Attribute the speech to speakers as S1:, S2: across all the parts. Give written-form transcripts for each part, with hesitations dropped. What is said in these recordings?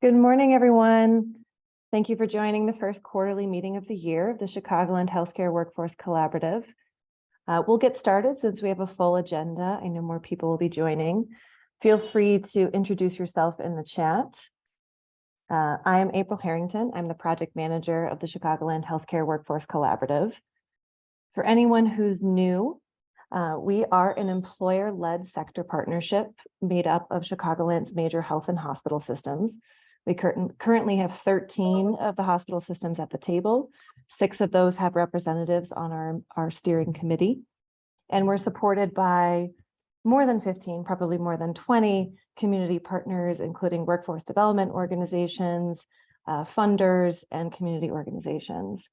S1: Good morning, everyone. Thank you for joining the first quarterly meeting of the year of the Chicagoland Healthcare Workforce Collaborative. We'll get started since we have a full agenda. I know more people will be joining. Feel free to introduce yourself in the chat. I am April Harrington. I'm the project manager of the Chicagoland Healthcare Workforce Collaborative. For anyone who's new, we are an employer-led sector partnership made up of Chicagoland's major health and hospital systems. We currently have 13 of the hospital systems at the table. 6 of those have representatives on our steering committee. And we're supported by more than 15, probably more than 20 community partners, including workforce development organizations, funders, and community organizations.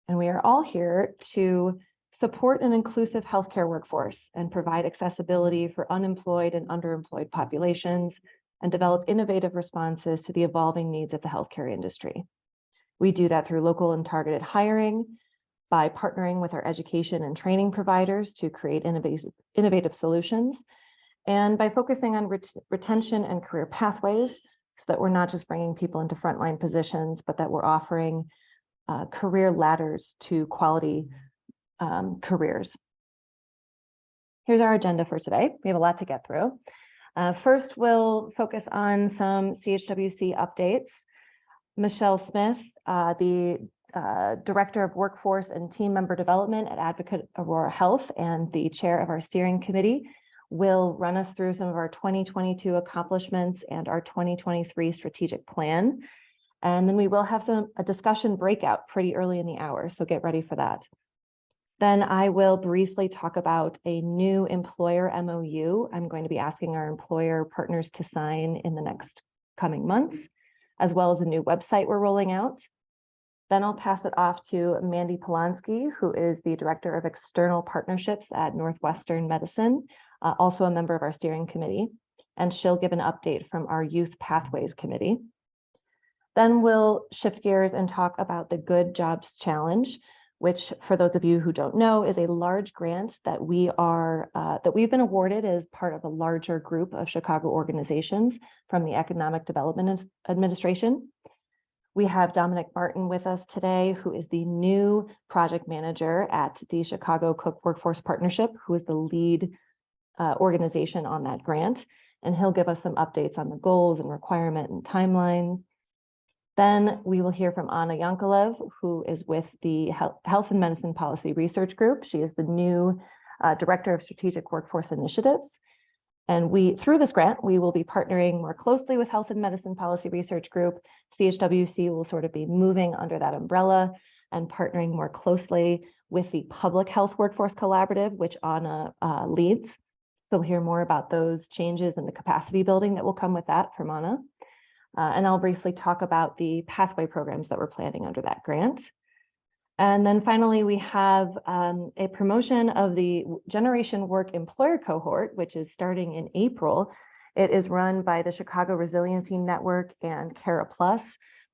S1: And we are all here to support an inclusive healthcare workforce and provide accessibility for unemployed and underemployed populations, and develop innovative responses to the evolving needs of the healthcare industry. We do that through local and targeted hiring, by partnering with our education and training providers to create innovative solutions, and by focusing on retention and career pathways so that we're not just bringing people into frontline positions, but that we're offering career ladders to quality careers. Here's our agenda for today. We have a lot to get through. First, we'll focus on some CHWC updates. Michelle Smith, the Director of Workforce and Team Member Development at Advocate Aurora Health and the chair of our steering committee, will run us through some of our 2022 accomplishments and our 2023 strategic plan. And then we will have a discussion breakout pretty early in the hour, so get ready for that. Then I will briefly talk about a new employer MOU I'm going to be asking our employer partners to sign in the next coming months, as well as a new website we're rolling out. Then I'll pass it off to Mandy Polanski, who is the Director of External Partnerships at Northwestern Medicine, also a member of our steering committee, and she'll give an update from our Youth Pathways Committee. Then we'll shift gears and talk about the Good Jobs Challenge, which, for those of you who don't know, is a large grant that we've been awarded as part of a larger group of Chicago organizations from the Economic Development Administration. We have Dominic Martin with us today, who is the new project manager at the Chicago Cook Workforce Partnership, who is the lead organization on that grant, and he'll give us some updates on the goals and requirement and timelines. Then we will hear from Anna Yankolev, who is with the Health and Medicine Policy Research Group. She is the new Director of Strategic Workforce Initiatives. And through this grant, we will be partnering more closely with Health and Medicine Policy Research Group. CHWC will sort of be moving under that umbrella and partnering more closely with the Public Health Workforce Collaborative, which Anna leads. So we'll hear more about those changes and the capacity building that will come with that from Anna. And I'll briefly talk about the pathway programs that we're planning under that grant. And then finally, we have a promotion of the Generation Work Employer Cohort, which is starting in April. It is run by the Chicago Resiliency Network and Cara Plus.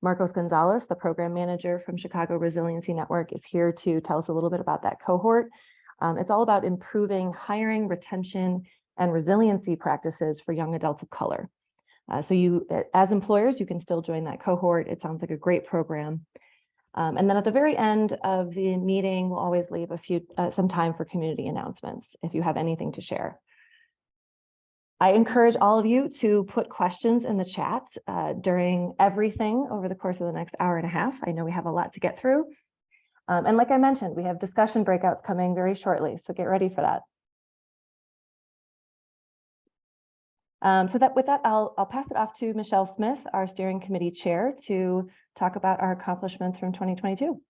S1: Marcos Gonzalez, the program manager from Chicago Resiliency Network, is here to tell us a little bit about that cohort. It's all about improving hiring, retention, and resiliency practices for young adults of color. So you, as employers, you can still join that cohort. It sounds like a great program. And then at the very end of the meeting, we'll always leave some time for community announcements if you have anything to share. I encourage all of you to put questions in the chat during everything over the course of the next hour and a half. I know we have a lot to get through. And like I mentioned, we have discussion breakouts coming very shortly, so get ready for that. With that, I'll pass it off to Michelle Smith, our steering committee chair, to talk about our accomplishments from 2022.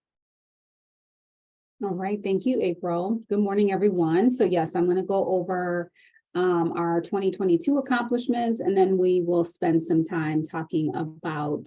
S2: All right, thank you, April. Good morning, everyone. So yes, I'm going to go over our 2022 accomplishments, and then we will spend some time talking about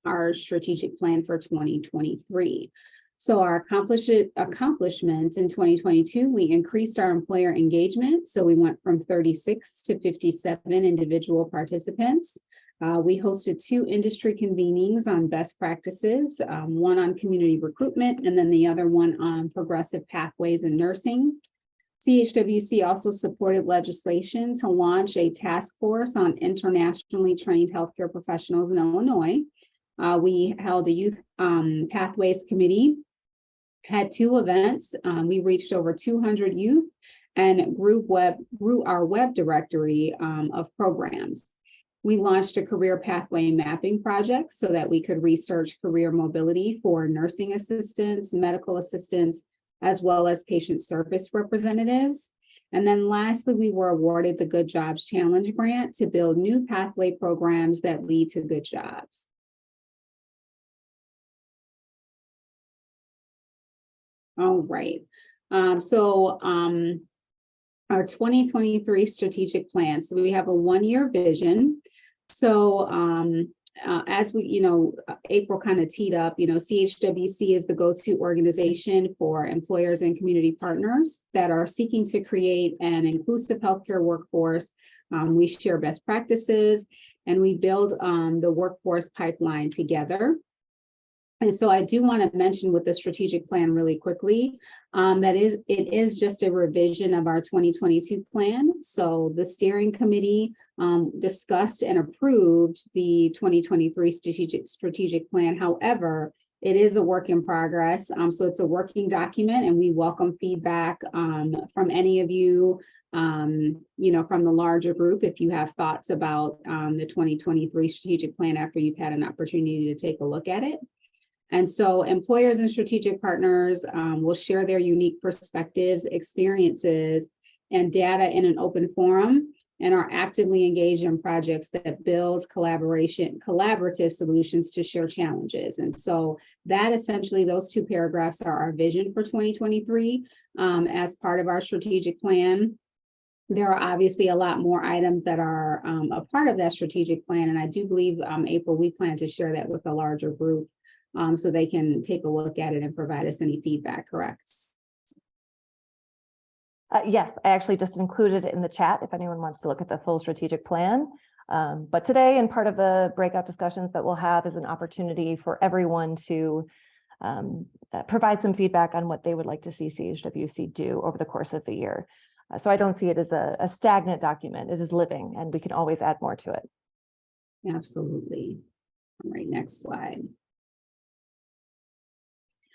S2: our strategic plan for 2023. So our accomplishments in 2022, we increased our employer engagement. So we went from 36 to 57 individual participants. We hosted 2 industry convenings on best practices, one on community recruitment, and then the other one on progressive pathways in nursing. CHWC also supported legislation to launch a task force on internationally trained healthcare professionals in Illinois. We held a youth pathways committee, had 2 events. We reached over 200 youth and grew our web directory of programs. We launched a career pathway mapping project so that we could research career mobility for nursing assistants, medical assistants, as well as patient service representatives. And then lastly, we were awarded the Good Jobs Challenge grant to build new pathway programs that lead to good jobs. All right. Our 2023 strategic plan. So we have a 1-year vision. So as we, April kind of teed up, CHWC is the go-to organization for employers and community partners that are seeking to create an inclusive healthcare workforce. We share best practices and we build the workforce pipeline together. And so I do want to mention with the strategic plan really quickly, it is just a revision of our 2022 plan. So the steering committee discussed and approved the 2023 strategic plan. However, it is a work in progress. So it's a working document and we welcome feedback from any of you, from the larger group, if you have thoughts about the 2023 strategic plan after you've had an opportunity to take a look at it. And so employers and strategic partners will share their unique perspectives, experiences, and data in an open forum and are actively engaged in projects that build collaborative solutions to share challenges. And so that essentially, those 2 paragraphs are our vision for 2023 as part of our strategic plan. There are obviously a lot more items that are a part of that strategic plan. And I do believe, April, we plan to share that with a larger group. So they can take a look at it and provide us any feedback, correct?
S1: Yes, I actually just included it in the chat if anyone wants to look at the full strategic plan. But today, and part of the breakout discussions that we'll have, is an opportunity for everyone to provide some feedback on what they would like to see CHWC do over the course of the year. So I don't see it as a stagnant document. It is living, and we can always add more to it.
S2: Absolutely. All right, next slide.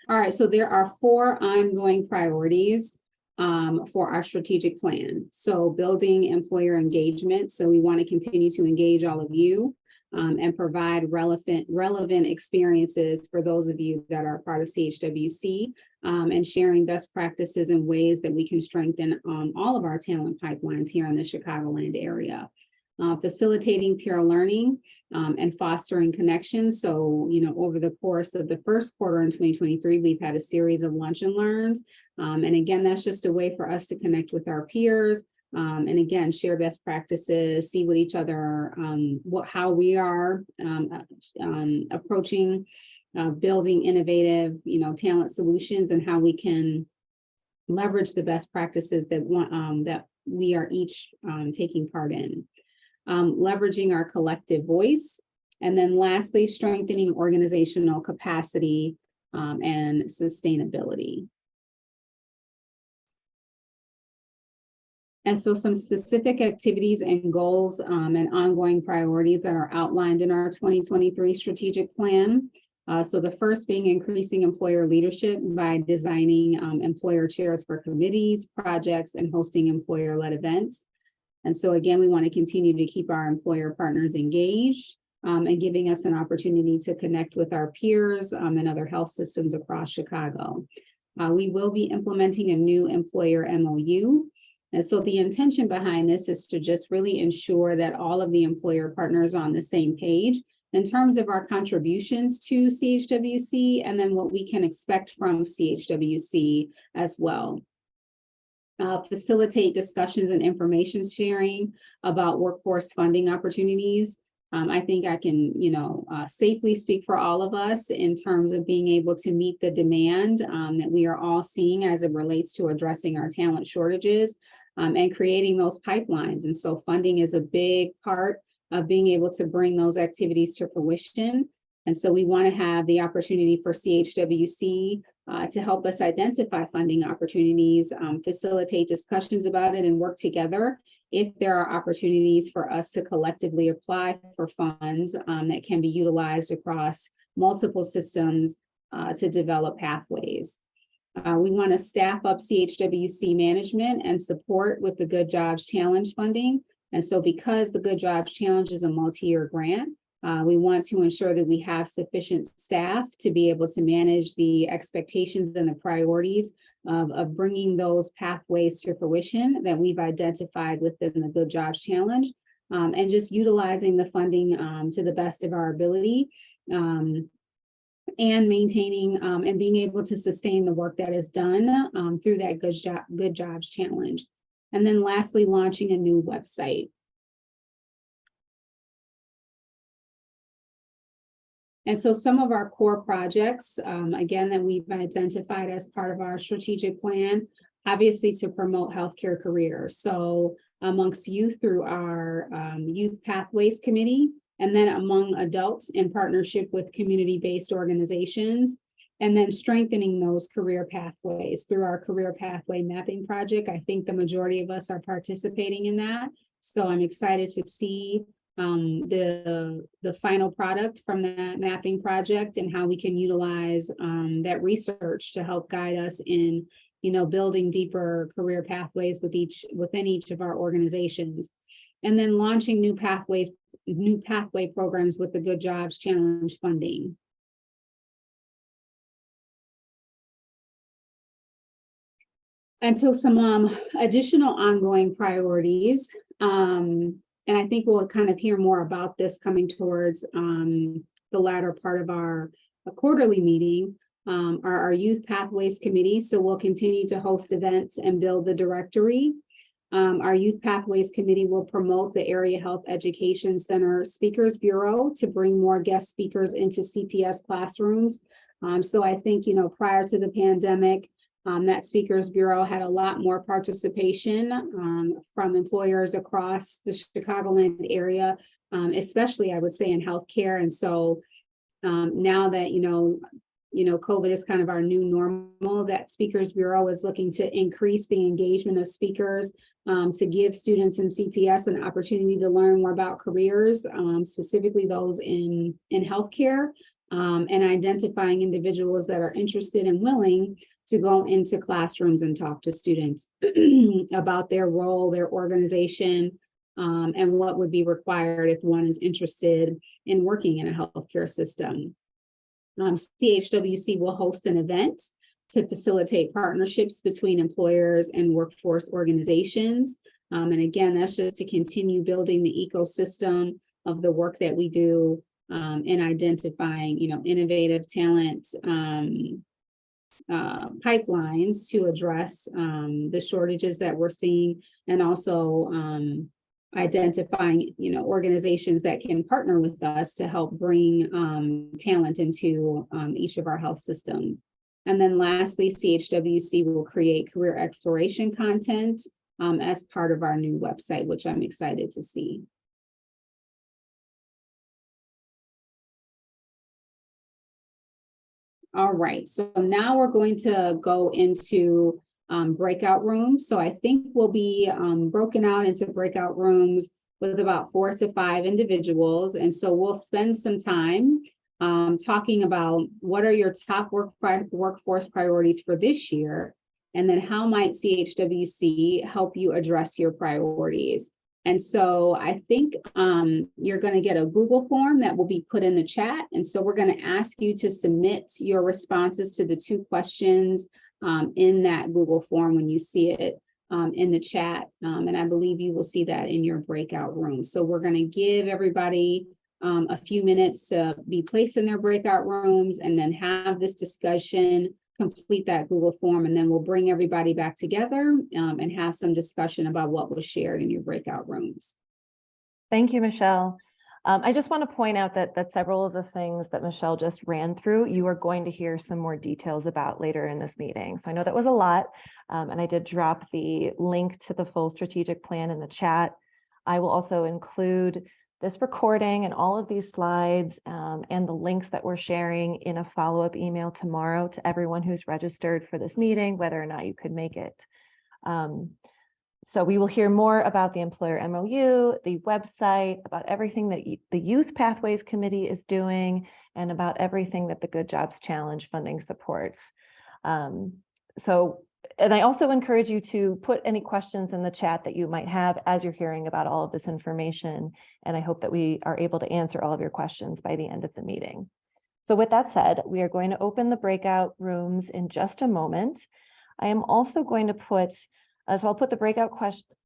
S2: All right, so there are 4 ongoing priorities for our strategic plan. So building employer engagement. So we want to continue to engage all of you and provide relevant experiences for those of you that are part of CHWC and sharing best practices and ways that we can strengthen all of our talent pipelines here in the Chicagoland area. Facilitating peer learning and fostering connections. So, over the course of the first quarter in 2023, we've had a series of lunch and learns. And again, that's just a way for us to connect with our peers and again, share best practices, see what each other, how we are approaching building innovative, talent solutions and how we can leverage the best practices that we are each taking part in. Leveraging our collective voice, and then lastly, strengthening organizational capacity and sustainability. And so some specific activities and goals and ongoing priorities that are outlined in our 2023 strategic plan. So the first being increasing employer leadership by designing employer chairs for committees, projects, and hosting employer-led events. And so again, we want to continue to keep our employer partners engaged and giving us an opportunity to connect with our peers and other health systems across Chicago. We will be implementing a new employer MOU. And so the intention behind this is to just really ensure that all of the employer partners are on the same page in terms of our contributions to CHWC and then what we can expect from CHWC as well. Facilitate discussions and information sharing about workforce funding opportunities. I think I can, safely speak for all of us in terms of being able to meet the demand that we are all seeing as it relates to addressing our talent shortages and creating those pipelines. And so funding is a big part of being able to bring those activities to fruition. And so we want to have the opportunity for CHWC to help us identify funding opportunities, facilitate discussions about it, and work together if there are opportunities for us to collectively apply for funds that can be utilized across multiple systems to develop pathways. We want to staff up CHWC management and support with the Good Jobs Challenge funding. And so because the Good Jobs Challenge is a multi-year grant, we want to ensure that we have sufficient staff to be able to manage the expectations and the priorities of bringing those pathways to fruition that we've identified within the Good Jobs Challenge, and just utilizing the funding to the best of our ability, and maintaining and being able to sustain the work that is done through that Good Jobs Challenge. And then lastly, launching a new website. And so some of our core projects, again, that we've identified as part of our strategic plan, obviously to promote healthcare careers. So amongst youth through our Youth Pathways Committee, and then among adults in partnership with community-based organizations, and then strengthening those career pathways through our career pathway mapping project. I think the majority of us are participating in that. So I'm excited to see the final product from that mapping project and how we can utilize that research to help guide us in, building deeper career pathways within each of our organizations. And then launching new pathway programs with the Good Jobs Challenge funding. And so some additional ongoing priorities, and I think we'll kind of hear more about this coming towards the latter part of our quarterly meeting, are our Youth Pathways Committee. So we'll continue to host events and build the directory. Our Youth Pathways Committee will promote the Area Health Education Center Speakers Bureau to bring more guest speakers into CPS classrooms. So I think, prior to the pandemic, that Speakers Bureau had a lot more participation from employers across the Chicagoland area, especially I would say in healthcare. And so now that, COVID is kind of our new normal, that Speakers Bureau is looking to increase the engagement of speakers to give students in CPS an opportunity to learn more about careers, specifically those in healthcare, and identifying individuals that are interested and willing to go into classrooms and talk to students about their role, their organization, and what would be required if one is interested in working in a healthcare system. CHWC will host an event to facilitate partnerships between employers and workforce organizations. And again, that's just to continue building the ecosystem of the work that we do in identifying, innovative talent pipelines to address the shortages that we're seeing, and also identifying, organizations that can partner with us to help bring talent into each of our health systems. And then lastly, CHWC will create career exploration content as part of our new website, which I'm excited to see. All right, so now we're going to go into breakout rooms. So I think we'll be broken out into breakout rooms with about 4 to 5 individuals. And so we'll spend some time talking about what are your top workforce priorities for this year, and then how might CHWC help you address your priorities. And so I think you're going to get a Google form that will be put in the chat. And so we're going to ask you to submit your responses to the 2 questions in that Google form when you see it in the chat. And I believe you will see that in your breakout room. So we're going to give everybody a few minutes to be placed in their breakout rooms and then have this discussion, complete that Google form, and then we'll bring everybody back together and have some discussion about what was shared in your breakout rooms.
S1: Thank you, Michelle. I just want to point out that several of the things that Michelle just ran through, you are going to hear some more details about later in this meeting. So I know that was a lot, and I did drop the link to the full strategic plan in the chat. I will also include this recording and all of these slides and the links that we're sharing in a follow-up email tomorrow to everyone who's registered for this meeting, whether or not you could make it. So we will hear more about the employer MOU, the website, about everything that the Youth Pathways Committee is doing, and about everything that the Good Jobs Challenge funding supports. And I also encourage you to put any questions in the chat that you might have as you're hearing about all of this information. And I hope that we are able to answer all of your questions by the end of the meeting. So with that said, we are going to open the breakout rooms in just a moment. I am also going to put, so I'll put the breakout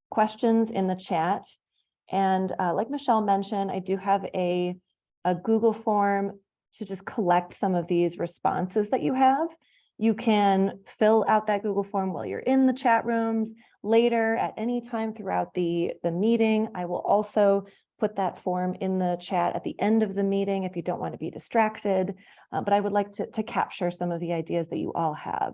S1: questions in the chat. And like Michelle mentioned, I do have a Google form to just collect some of these responses that you have. You can fill out that Google form while you're in the chat rooms. Later, at any time throughout the meeting, I will also put that form in the chat at the end of the meeting if you don't want to be distracted. But I would like to capture some of the ideas that you all have.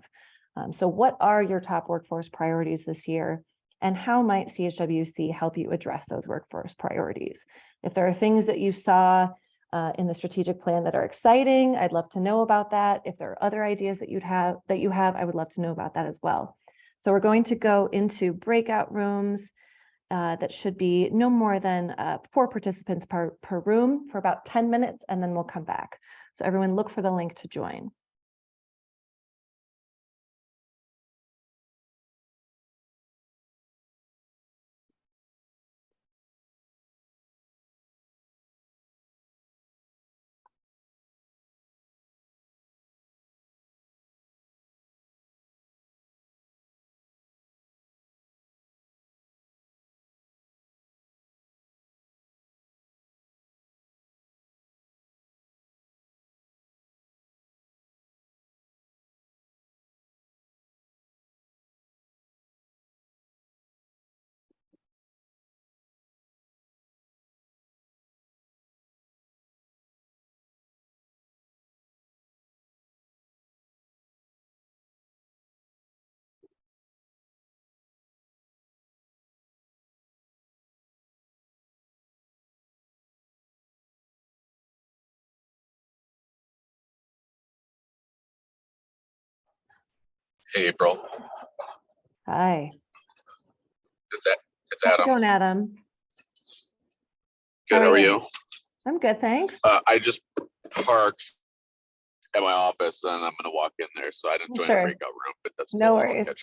S1: So what are your top workforce priorities this year? And how might CHWC help you address those workforce priorities? If there are things that you saw in the strategic plan that are exciting, I'd love to know about that. If there are other ideas that you have, I would love to know about that as well. So we're going to go into breakout rooms that should be no more than 4 participants per room for about 10 minutes, and then we'll come back. So everyone look for the link to join.
S3: Hey, April.
S1: Hi.
S3: It's
S1: How's it
S3: Adam.
S1: going, Adam?
S3: Good. How are you?
S1: I'm good, thanks.
S3: I just parked at my office, and I'm gonna walk in there, so I didn't join the breakout room. But that's
S1: No
S3: cool.
S1: worries.
S3: I'll catch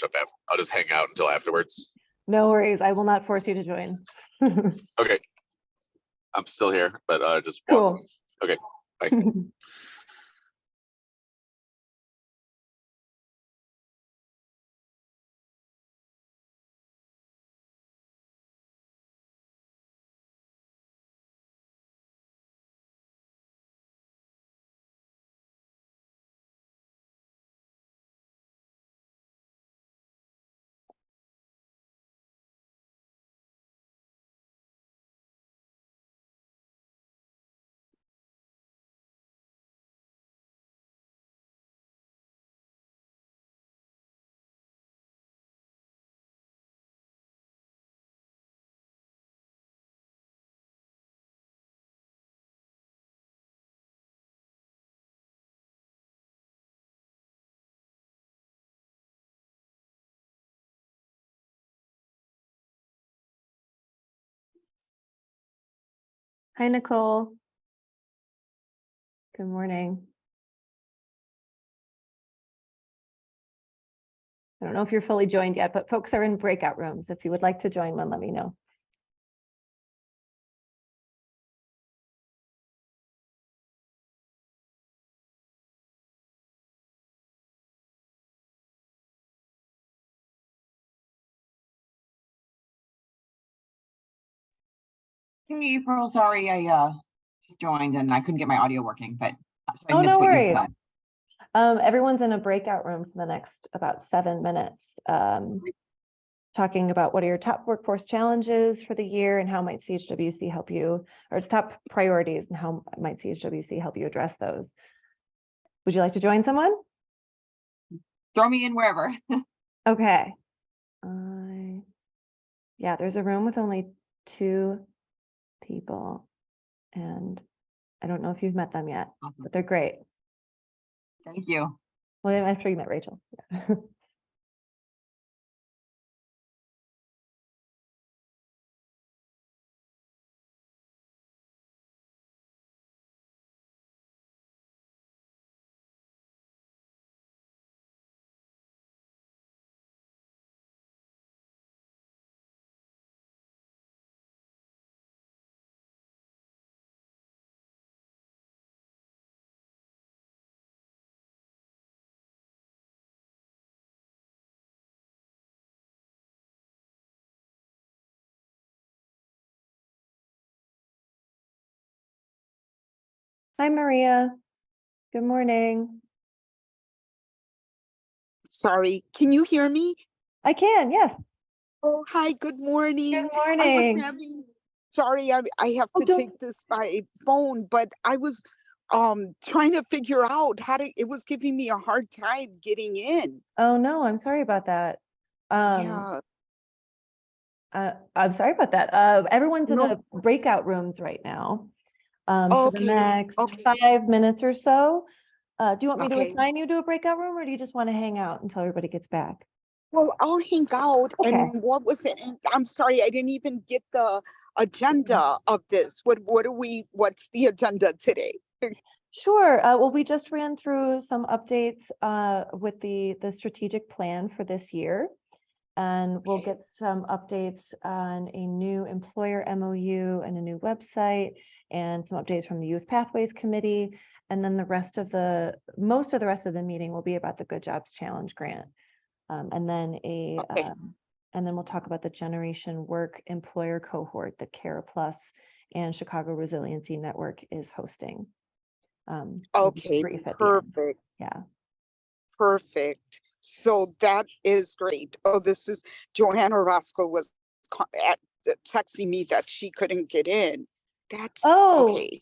S3: up after. I'll just hang out until afterwards.
S1: No worries. I will not force you to join.
S3: Okay. I'm still here, but just
S1: Cool.
S3: Okay. Bye.
S1: Hi, Nicole. Good morning. I don't know if you're fully joined yet, but folks are in breakout rooms. If you would like to join one, let me know.
S4: Hey, April, sorry, I just joined and I couldn't get my audio working, but I
S1: Oh,
S4: missed
S1: no
S4: what you
S1: worries.
S4: said.
S1: Everyone's in a breakout room for the next about 7 minutes, talking about what are your top workforce challenges for the year and how might CHWC help you, or its top priorities and how might CHWC help you address those. Would you like to join someone?
S4: Throw me in wherever.
S1: Okay. Yeah, there's a room with only 2 people. And I don't know if you've met them yet,
S4: Awesome.
S1: but they're great.
S4: Thank you.
S1: Well, I'm sure you met Rachel. Yeah. Hi, Maria. Good morning.
S5: Sorry, can you hear me?
S1: I can, yes.
S5: Oh, hi, good morning.
S1: Good
S5: I was
S1: morning.
S5: having, sorry, I have
S1: Oh,
S5: to
S1: don't-
S5: take this by phone, but I was trying to figure out how to, it was giving me a hard time getting in.
S1: Oh, no, I'm sorry about that.
S5: Yeah,
S1: I'm sorry about that. Everyone's in
S5: No.
S1: the breakout rooms right now. For the
S5: Okay,
S1: next
S5: okay.
S1: 5 minutes or so. Do you want me to
S5: Okay.
S1: assign you to a breakout room, or do you just want to hang out until everybody gets back?
S5: Well, I'll hang out.
S1: Okay.
S5: And what was it? And I'm sorry, I didn't even get the agenda of this. What's the agenda today?
S1: Sure. Well, we just ran through some updates with the strategic plan for this year. And we'll
S5: Okay.
S1: get some updates on a new employer MOU and a new website, and some updates from the Youth Pathways Committee. And then most of the rest of the meeting will be about the Good Jobs Challenge grant. And then
S5: Okay.
S1: and then we'll talk about the Generation Work employer cohort that Cara Plus and Chicago Resiliency Network is hosting. We'll be
S5: Okay,
S1: brief at the end.
S5: perfect.
S1: Yeah.
S5: Perfect. So that is great. Oh, this is Johanna Roscoe was texting me that she couldn't get in. That's
S1: Oh,
S5: okay.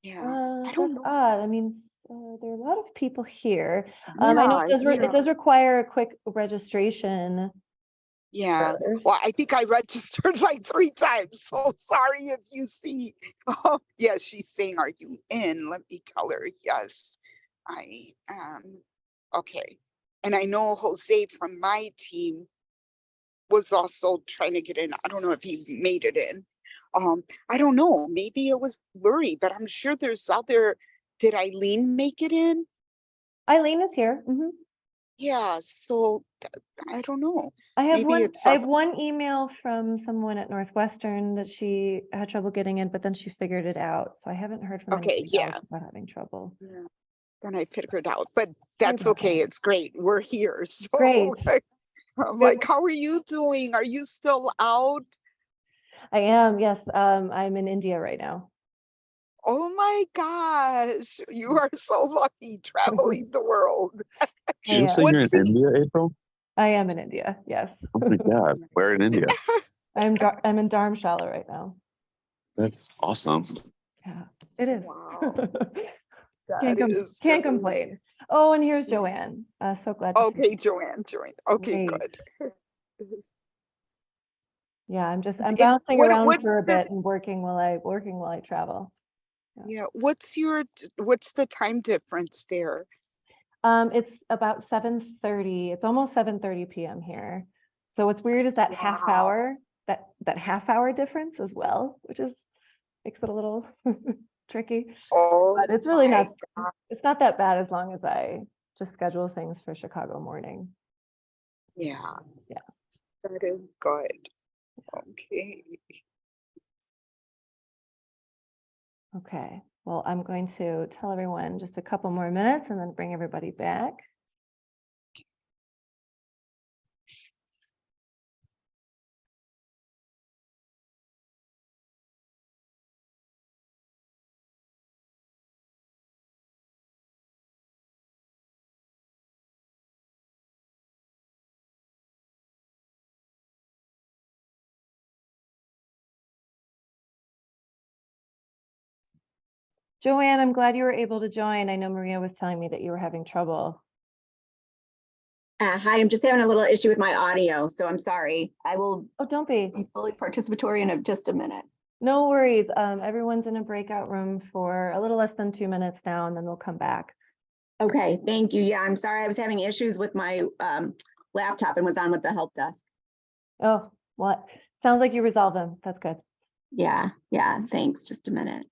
S5: Yeah, I
S1: that's
S5: don't know.
S1: odd. I mean, there are a lot of people here. I know
S5: Yeah,
S1: it does require a quick registration
S5: yeah.
S1: first.
S5: Well, I think I registered like 3 times. So sorry if you see. Oh, yeah, she's saying, "Are you in?" Let me tell her, yes, I am. Okay. And I know Jose from my team was also trying to get in. I don't know if he made it in. I don't know. Maybe it was Lurie, but I'm sure there's other. Did Eileen make it in?
S1: Eileen is here. Mhm.
S5: Yeah. So I don't know.
S1: I have
S5: Maybe it's
S1: I have one email from someone at Northwestern that she had trouble getting in, but then she figured it out. So I haven't heard from
S5: okay.
S1: anybody
S5: Yeah.
S1: else about having trouble.
S5: Yeah. Then I figured out, but that's
S1: about
S5: okay.
S1: that.
S5: It's great. We're here. So
S1: Great.
S5: I'm
S1: Good.
S5: like, how are you doing? Are you still out?
S1: I am, yes. I'm in India right now.
S5: Oh my gosh, you are so lucky traveling the world.
S1: I
S6: You say you're in
S5: What's the-
S6: India, April?
S1: I am in India, yes.
S6: Oh my God, where in India?
S1: I'm in Dharamshala right now.
S6: That's awesome.
S1: Yeah, it is.
S5: Wow.
S1: Can't
S5: That is
S1: can't
S5: great.
S1: complain. Oh, and here's Joanne. So glad to see
S5: Okay, Joanne joined. Okay,
S1: Great.
S5: good.
S1: Yeah, I'm
S5: It-
S1: bouncing
S5: what-
S1: around
S5: what's
S1: for a
S5: the-
S1: bit and working while I travel.
S5: Yeah, what's the time difference there?
S1: It's about 7:30. It's almost 7:30 p.m. here. So what's weird is that half
S5: Wow.
S1: hour, that half hour difference as well, which makes it a little tricky.
S5: Oh,
S1: But it's really
S5: my
S1: not,
S5: God.
S1: it's not that bad as long as I just schedule things for Chicago morning.
S5: Yeah.
S1: Yeah.
S5: That is good. Okay.
S1: Okay, well, I'm going to tell everyone just a couple more minutes and then bring everybody back. Joanne, I'm glad you were able to join. I know Maria was telling me that you were having trouble.
S7: Hi, I'm just having a little issue with my audio, so I'm sorry. I will
S1: Oh, don't be.
S7: be fully participatory in just a minute.
S1: No worries. Everyone's in a breakout room for a little less than 2 minutes now, and then they'll come back.
S7: Okay, thank you. Yeah, I'm sorry. I was having issues with my laptop and was on with the help desk.
S1: Oh, what? Sounds like you resolved them. That's good.
S7: Yeah, thanks. Just a minute.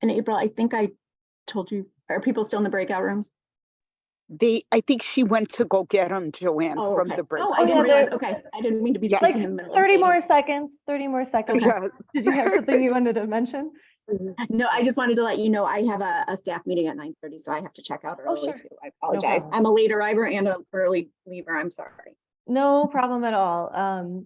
S7: And April, I think I told you, are people still in the breakout rooms?
S5: I think she went to go get them, Joanne,
S7: Oh,
S5: from
S7: okay.
S5: the break.
S7: Oh,
S1: Oh,
S7: I didn't
S1: yeah,
S7: realize.
S1: they're-
S7: Okay, I didn't mean to be
S5: Yeah.
S1: Like
S7: speaking in the middle. of
S1: 30
S7: the
S1: more
S7: meeting.
S1: seconds, 30 more seconds.
S5: Yeah.
S1: Did you have something you wanted to mention?
S7: No, I just wanted to let you know I have a staff meeting at 9:30, so I have to check out
S1: Oh,
S7: early
S1: sure.
S7: too. I apologize.
S1: problem.
S7: I'm a late arriver and an early leaver. I'm sorry.
S1: No problem at all.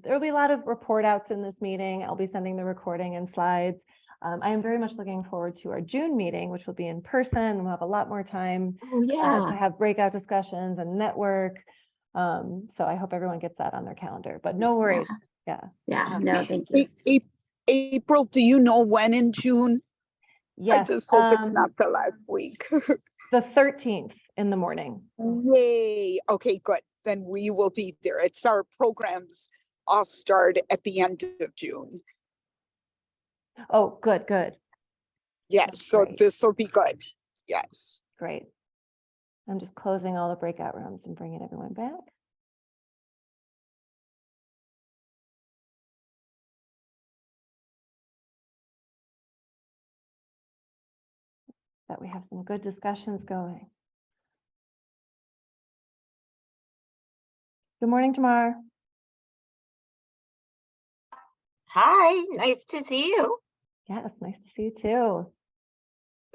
S1: There will be a lot of report outs in this meeting. I'll be sending the recording and slides. I am very much looking forward to our June meeting, which will be in person. We'll have a lot more time
S7: Oh,
S1: to
S7: yeah.
S1: have breakout discussions and network. So I hope everyone gets that on their calendar, but no worries. Yeah.
S7: Yeah, no, thank you.
S5: April, do you know when in June?
S1: Yes.
S5: I just hope it's not the last week.
S1: The 13th in the morning.
S5: Yay. Okay, good. Then we will be there. It's our programs all start at the end of June.
S1: Oh, good, good.
S5: Yes,
S1: That's
S5: so
S1: great.
S5: this will be good. Yes.
S1: Great. I'm just closing all the breakout rooms and bringing everyone back. That we have some good discussions going. Good morning, Tamar.
S8: Hi, nice to see you.
S1: Yeah, it's nice to see you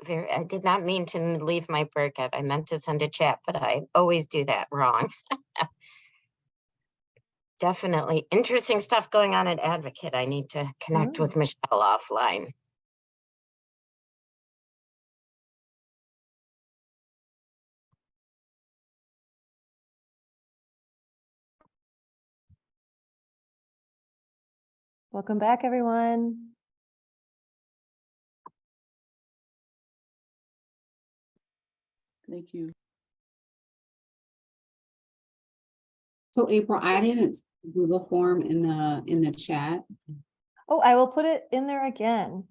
S1: too.
S8: I did not mean to leave my breakout. I meant to send a chat, but I always do that wrong. Definitely interesting stuff going on at Advocate. I need to connect with Michelle offline.
S1: Welcome back, everyone.
S7: Thank you.
S2: So April, I didn't Google form in the chat.
S1: Oh, I will put it in there again.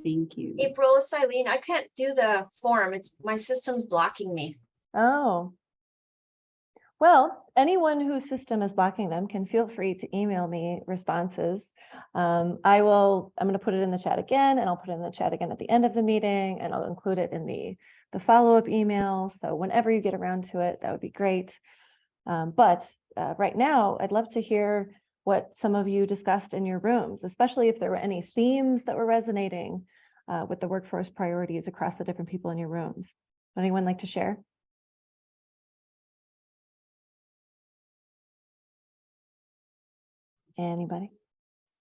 S2: Thank you.
S9: April, it's Eileen. I can't do the form. It's my system's blocking me.
S1: Oh. Well, anyone whose system is blocking them can feel free to email me responses. I'm going to put it in the chat again, and I'll put it in the chat again at the end of the meeting, and I'll include it in the follow-up email. So whenever you get around to it, that would be great. But right now, I'd love to hear what some of you discussed in your rooms, especially if there were any themes that were resonating with the workforce priorities across the different people in your rooms. Would anyone like to share? Anybody?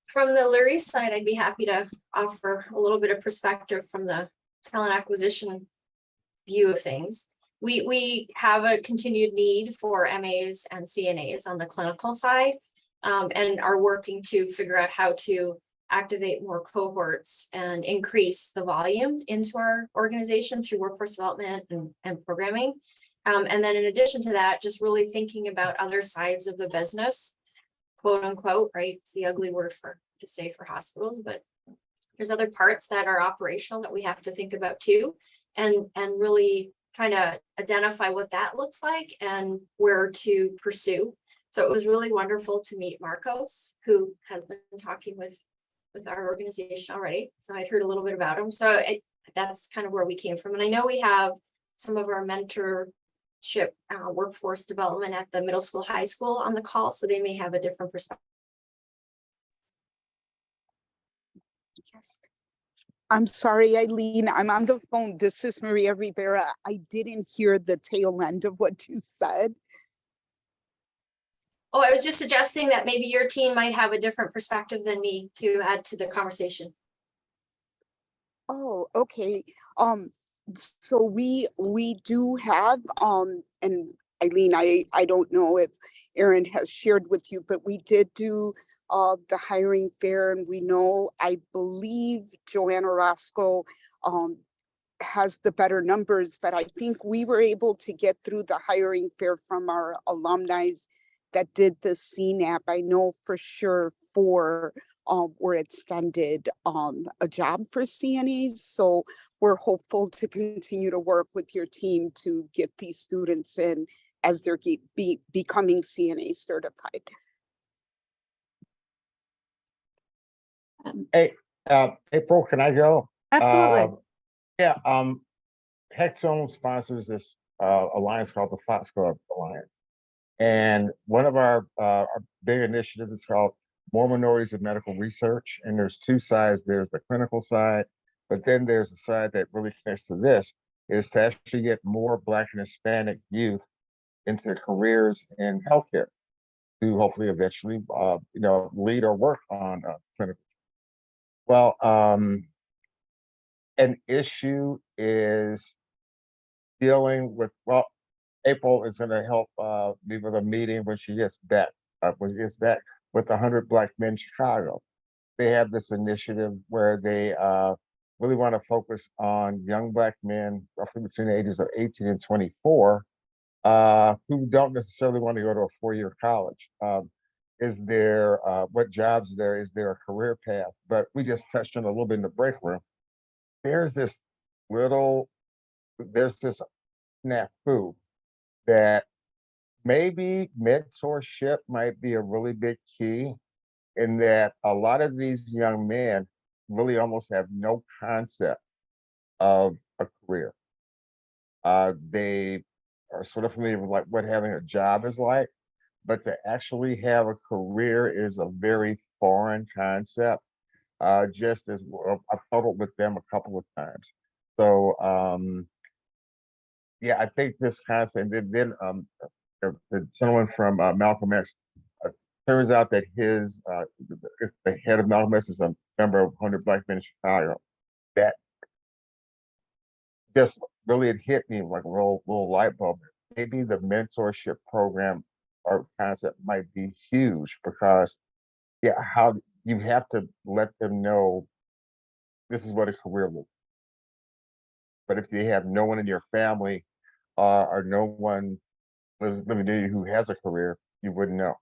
S9: From the Lurie side, I'd be happy to offer a little bit of perspective from the talent acquisition view of things. We have a continued need for MAs and CNAs on the clinical side, and are working to figure out how to activate more cohorts and increase the volume into our organization through workforce development and programming. And then in addition to that, just really thinking about other sides of the business, quote unquote, right? It's the ugly word to say for hospitals, but there's other parts that are operational that we have to think about too, and really kind of identify what that looks like and where to pursue. So it was really wonderful to meet Marcos, who has been talking with our organization already. So I'd heard a little bit about him. So that's kind of where we came from. And I know we have some of our mentor workforce development at the middle school, high school on the call, so they may have a different perspective.
S5: Yes. I'm sorry, Eileen, I'm on the phone. This is Maria Rivera. I didn't hear the tail end of what you said.
S9: Oh, I was just suggesting that maybe your team might have a different perspective than me to add to the conversation.
S5: Oh, okay. So we do have, and Eileen, I don't know if Erin has shared with you, but we did do the hiring fair, and we know, I believe Joanna Roscoe has the better numbers, but I think we were able to get through the hiring fair from our alumni that did the CNAP. I know for sure 4 were extended a job for CNAs. So we're hopeful to continue to work with your team to get these students in as they're becoming CNA certified.
S10: Hey, April, can I go?
S1: Absolutely.
S10: Yeah, Hexzone sponsors this alliance called the Fox Club Alliance. And one of our big initiatives is called More Minorities in Medical Research. And there's 2 sides. There's the clinical side, but then there's a side that really connects to this, is to actually get more Black and Hispanic youth into careers in healthcare to hopefully eventually, lead or work on clinical. Well, an issue is dealing with, well, April is going to help me with a meeting when she gets back, with 100 Black Men Chicago. They have this initiative where they really want to focus on young Black men, roughly between the ages of 18 and 24, who don't necessarily want to go to a 4-year college. Is there, what jobs there? Is there a career path? But we just touched on a little bit in the break room. There's this snafu that maybe mentorship might be a really big key, in that a lot of these young men really almost have no concept of a career. They are sort of familiar with like what having a job is like, but to actually have a career is a very foreign concept. Just as I've huddled with them a couple of times. So yeah, I think this concept, and then the gentleman from Malcolm X, turns out that the head of Malcolm X is a member of 100 Black Men in Chicago. That just really had hit me like a little light bulb. Maybe the mentorship program or concept might be huge, because how you have to let them know this is what a career looks like. But if you have no one in your family or no one living near you who has a career, you wouldn't know.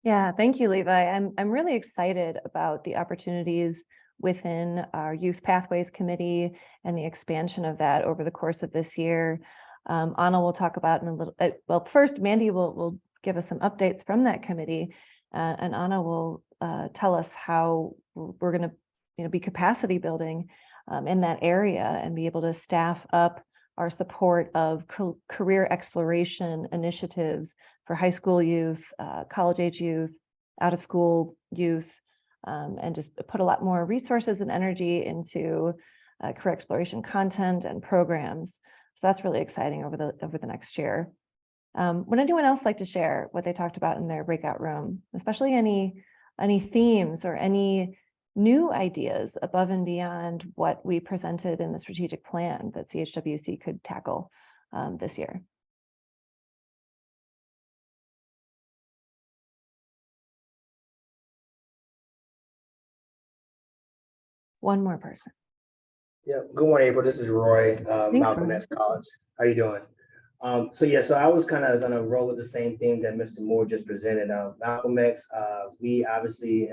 S1: Yeah, thank you, Levi. I'm really excited about the opportunities within our Youth Pathways Committee and the expansion of that over the course of this year. Anna will talk about in a little. Well, first, Mandy will give us some updates from that committee, and Anna will tell us how we're going to, be capacity building in that area and be able to staff up our support of career exploration initiatives for high school youth, college age youth, out of school youth, and just put a lot more resources and energy into career exploration content and programs. So that's really exciting over the next year. Would anyone else like to share what they talked about in their breakout room, especially any themes or any new ideas above and beyond what we presented in the strategic plan that CHWC could tackle this year? One more person.
S11: Yeah, good morning, April. This is Roy,
S1: Thanks,
S11: Malcolm
S1: Roy.
S11: X College. How you doing? So I was kind of gonna roll with the same theme that Mr. Moore just presented. Malcolm X, we obviously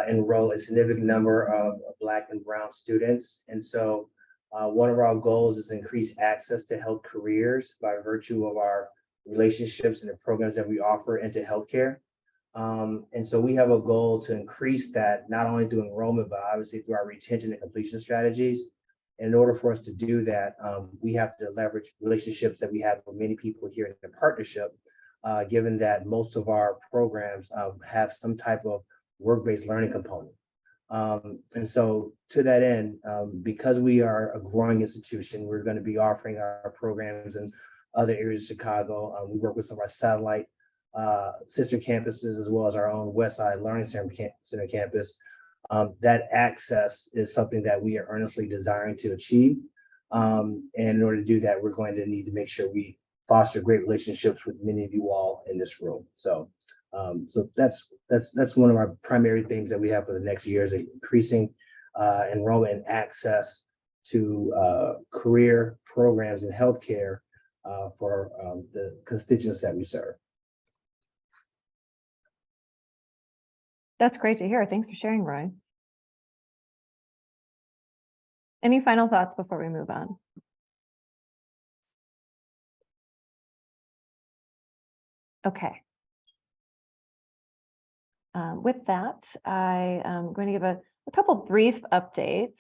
S11: enroll a significant number of Black and Brown students. And so one of our goals is to increase access to health careers by virtue of our relationships and the programs that we offer into healthcare. And so we have a goal to increase that, not only through enrollment, but obviously through our retention and completion strategies. And in order for us to do that, we have to leverage relationships that we have with many people here in the partnership, given that most of our programs have some type of work-based learning component. And so to that end, because we are a growing institution, we're going to be offering our programs in other areas of Chicago. We work with some of our satellite sister campuses, as well as our own Westside Learning Center campus. That access is something that we are earnestly desiring to achieve. And in order to do that, we're going to need to make sure we foster great relationships with many of you all in this room. So that's one of our primary things that we have for the next year, is increasing enrollment and access to career programs in healthcare for the constituents that we serve.
S1: That's great to hear. Thanks for sharing, Roy. Any final thoughts before we move on? Okay. With that, I am going to give a couple brief updates.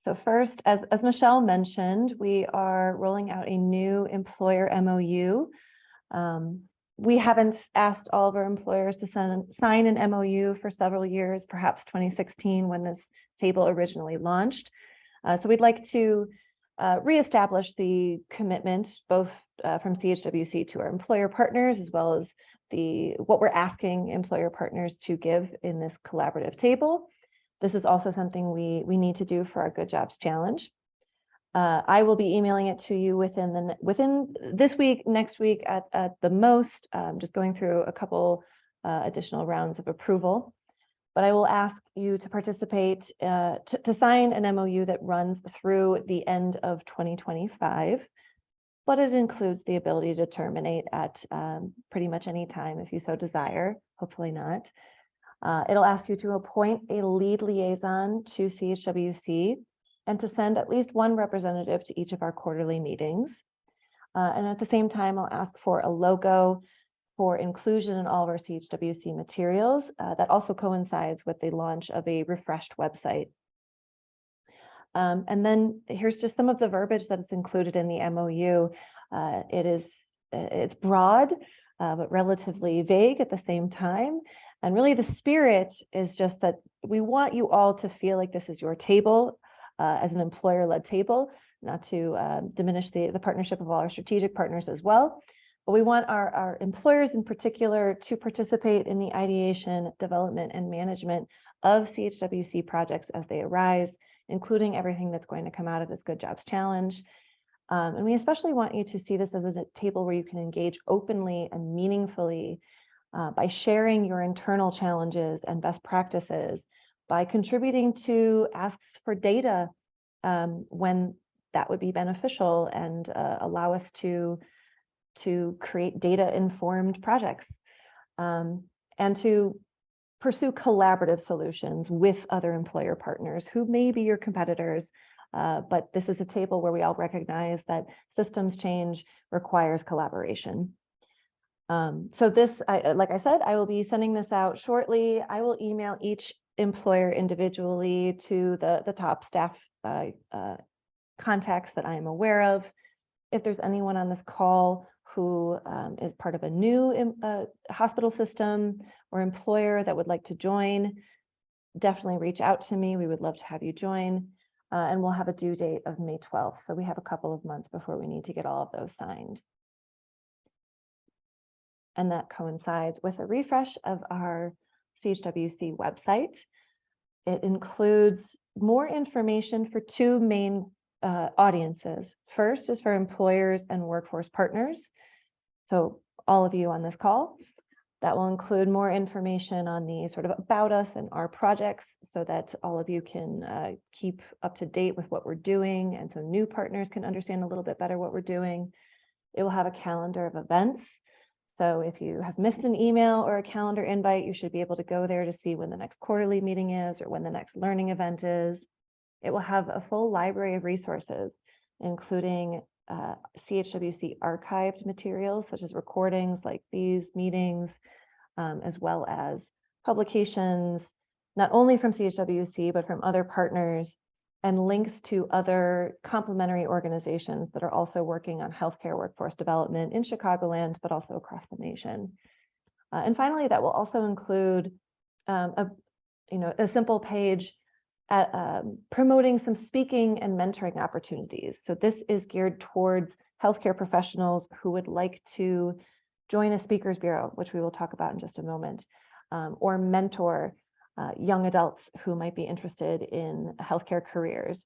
S1: So first, as Michelle mentioned, we are rolling out a new employer MOU. We haven't asked all of our employers to sign an MOU for several years, perhaps 2016 when this table originally launched. So we'd like to reestablish the commitment both from CHWC to our employer partners, as well as what we're asking employer partners to give in this collaborative table. This is also something we need to do for our Good Jobs Challenge. I will be emailing it to you within this week, next week at the most, just going through a couple additional rounds of approval. But I will ask you to participate, to sign an MOU that runs through the end of 2025, but it includes the ability to terminate at pretty much any time if you so desire, hopefully not. It'll ask you to appoint a lead liaison to CHWC and to send at least one representative to each of our quarterly meetings. And at the same time, I'll ask for a logo for inclusion in all of our CHWC materials. That also coincides with the launch of a refreshed website. And then here's just some of the verbiage that is included in the MOU. It's broad, but relatively vague at the same time. And really the spirit is just that we want you all to feel like this is your table as an employer-led table, not to diminish the partnership of all our strategic partners as well. But we want our employers in particular to participate in the ideation, development, and management of CHWC projects as they arise, including everything that's going to come out of this Good Jobs Challenge. And we especially want you to see this as a table where you can engage openly and meaningfully by sharing your internal challenges and best practices, by contributing to asks for data when that would be beneficial and allow us to create data-informed projects, and to pursue collaborative solutions with other employer partners who may be your competitors, but this is a table where we all recognize that systems change requires collaboration. So this, like I said, I will be sending this out shortly. I will email each employer individually to the top staff contacts that I am aware of. If there's anyone on this call who is part of a new hospital system or employer that would like to join, definitely reach out to me. We would love to have you join. And we'll have a due date of May 12th. So we have a couple of months before we need to get all of those signed. And that coincides with a refresh of our CHWC website. It includes more information for two main audiences. First is for employers and workforce partners. So all of you on this call, that will include more information on the sort of about us and our projects so that all of you can keep up to date with what we're doing. And so new partners can understand a little bit better what we're doing. It will have a calendar of events. So if you have missed an email or a calendar invite, you should be able to go there to see when the next quarterly meeting is or when the next learning event is. It will have a full library of resources, including CHWC archived materials, such as recordings like these meetings, as well as publications, not only from CHWC, but from other partners, and links to other complementary organizations that are also working on healthcare workforce development in Chicagoland, but also across the nation. And finally, that will also include a simple page at, promoting some speaking and mentoring opportunities. So this is geared towards healthcare professionals who would like to join a speakers bureau, which we will talk about in just a moment, or mentor young adults who might be interested in healthcare careers.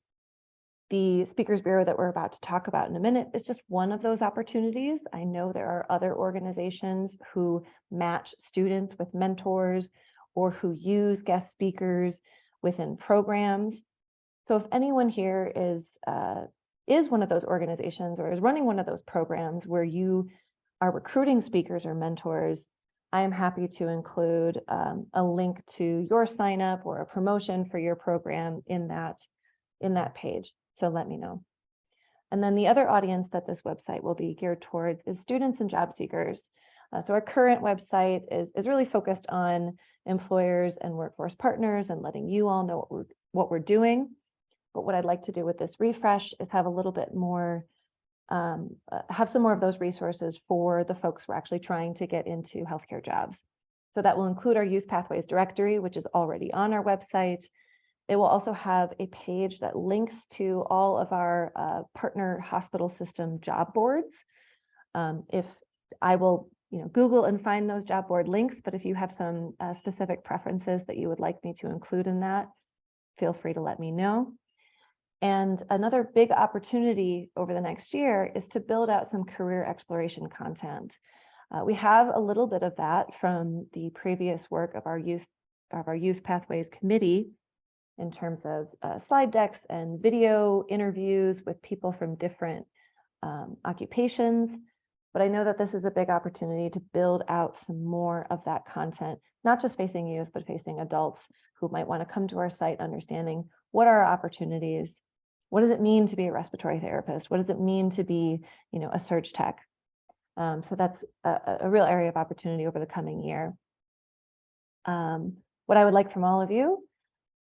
S1: The Speakers Bureau that we're about to talk about in a minute is just one of those opportunities. I know there are other organizations who match students with mentors or who use guest speakers within programs. So if anyone here is one of those organizations or is running one of those programs where you are recruiting speakers or mentors, I am happy to include a link to your sign up or a promotion for your program in that page. So let me know. And then the other audience that this website will be geared towards is students and job seekers. So our current website is really focused on employers and workforce partners and letting you all know what we're doing. But what I'd like to do with this refresh is have a little bit more, have some more of those resources for the folks who are actually trying to get into healthcare jobs. So that will include our Youth Pathways directory, which is already on our website. It will also have a page that links to all of our partner hospital system job boards. If I will, Google and find those job board links, but if you have some specific preferences that you would like me to include in that, feel free to let me know. And another big opportunity over the next year is to build out some career exploration content. We have a little bit of that from the previous work of our Youth Pathways Committee, in terms of slide decks and video interviews with people from different occupations. But I know that this is a big opportunity to build out some more of that content, not just facing youth, but facing adults who might want to come to our site understanding what are our opportunities, what does it mean to be a respiratory therapist, what does it mean to be, a surge tech. So that's a real area of opportunity over the coming year. What I would like from all of you,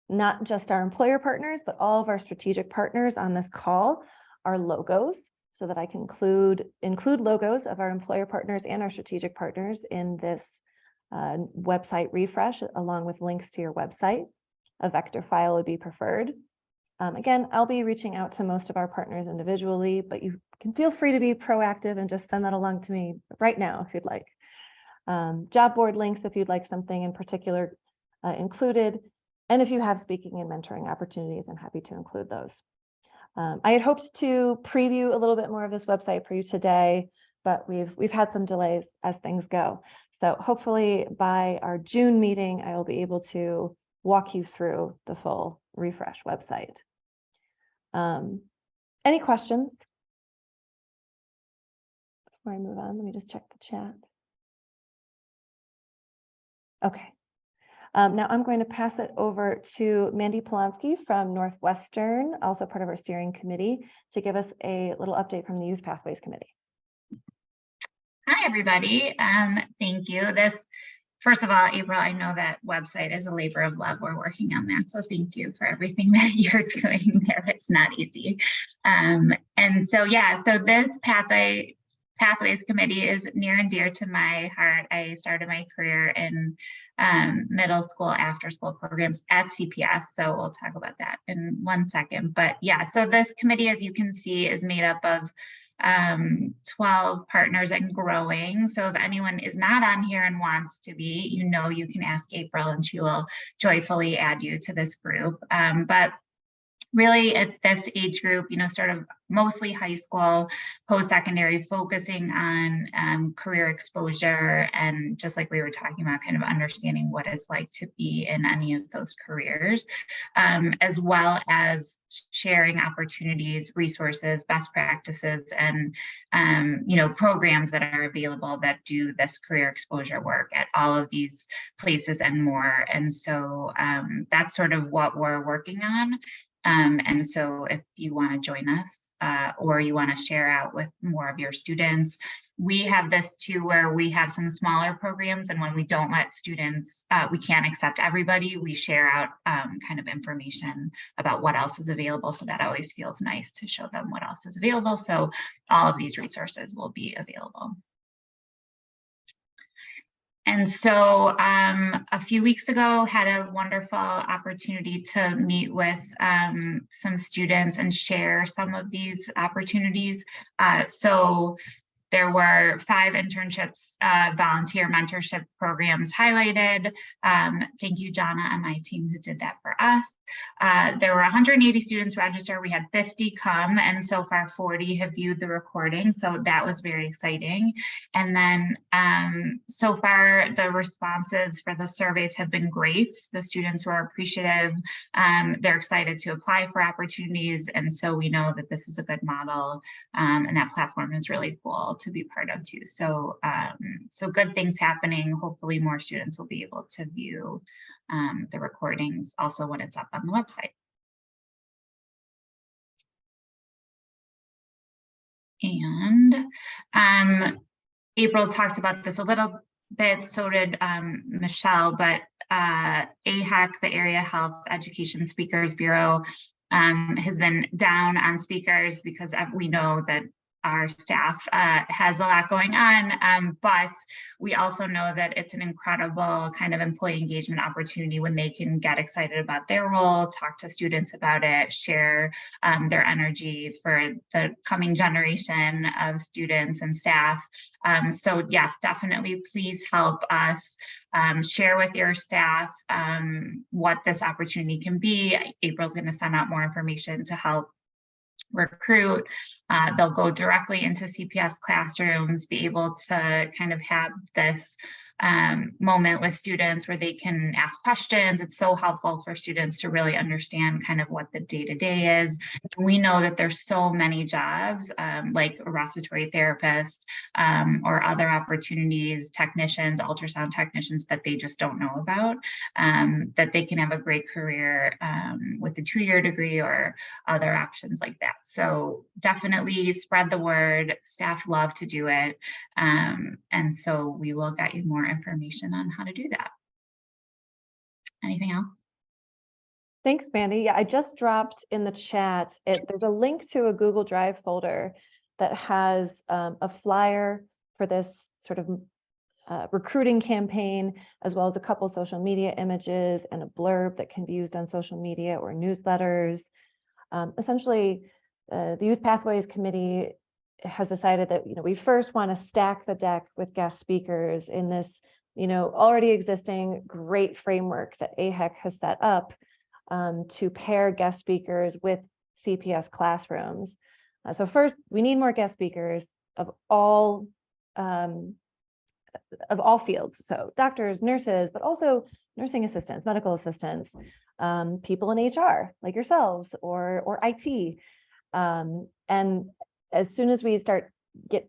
S1: not just our employer partners, but all of our strategic partners on this call, are logos, so that I can include logos of our employer partners and our strategic partners in this website refresh, along with links to your website. A vector file would be preferred. Again, I'll be reaching out to most of our partners individually, but you can feel free to be proactive and just send that along to me right now if you'd like. Job board links if you'd like something in particular included. And if you have speaking and mentoring opportunities, I'm happy to include those. I had hoped to preview a little bit more of this website for you today, but we've had some delays as things go. So hopefully by our June meeting, I will be able to walk you through the full refresh website. Any questions? Before I move on, let me just check the chat. Okay. Now I'm going to pass it over to Mandy Polonsky from Northwestern, also part of our steering committee, to give us a little update from the Youth Pathways Committee.
S12: Hi, everybody. Thank you. First of all, April, I know that website is a labor of love. We're working on that. So thank you for everything that you're doing there. It's not easy. And so, yeah, so this Pathways Committee is near and dear to my heart. I started my career in middle school, after school programs at CPS. So we'll talk about that in 1 second. But yeah, so this committee, as you can see, is made up of 12 partners and growing. So if anyone is not on here and wants to be, you can ask April and she will joyfully add you to this group. But really at this age group, sort of mostly high school, post-secondary, focusing on career exposure and just like we were talking about, kind of understanding what it's like to be in any of those careers, as well as sharing opportunities, resources, best practices, and programs that are available that do this career exposure work at all of these places and more. And so that's sort of what we're working on. And so if you want to join us, or you want to share out with more of your students. We have this too, where we have some smaller programs, and when we don't let students, we can't accept everybody, we share out kind of information about what else is available. So that always feels nice to show them what else is available. So all of these resources will be available. And so a few weeks ago, had a wonderful opportunity to meet with some students and share some of these opportunities. So there were 5 internships, volunteer mentorship programs highlighted. Thank you, Jana, and my team who did that for us. There were 180 students registered. We had 50 come, and so far 40 have viewed the recording. So that was very exciting. And then so far the responses for the surveys have been great. The students were appreciative. They're excited to apply for opportunities. And so we know that this is a good model, and that platform is really cool to be part of too. So so good things happening. Hopefully more students will be able to view the recordings also when it's up on the website. And April talked about this a little bit, so did Michelle, but AHEC, the Area Health Education Speakers Bureau, has been down on speakers because we know that our staff has a lot going on, but we also know that it's an incredible kind of employee engagement opportunity when they can get excited about their role, talk to students about it, share their energy for the coming generation of students and staff. So yes, definitely please help us share with your staff what this opportunity can be. April's going to send out more information to help recruit. They'll go directly into CPS classrooms, be able to kind of have this moment with students where they can ask questions. It's so helpful for students to really understand kind of what the day-to-day is. We know that there's so many jobs like a respiratory therapist or other opportunities, technicians, ultrasound technicians that they just don't know about, that they can have a great career with a 2-year degree or other options like that. So definitely spread the word. Staff love to do it. And so we will get you more information on how to do that. Anything else?
S1: Thanks, Mandy. Yeah, I just dropped in the chat. There's a link to a Google Drive folder that has a flyer for this sort of recruiting campaign, as well as a couple social media images and a blurb that can be used on social media or newsletters. Essentially, the Youth Pathways Committee has decided that, we first want to stack the deck with guest speakers in this, already existing great framework that AHEC has set up to pair guest speakers with CPS classrooms. So first, we need more guest speakers of all fields. So doctors, nurses, but also nursing assistants, medical assistants, people in HR like yourselves or IT. And as soon as we start get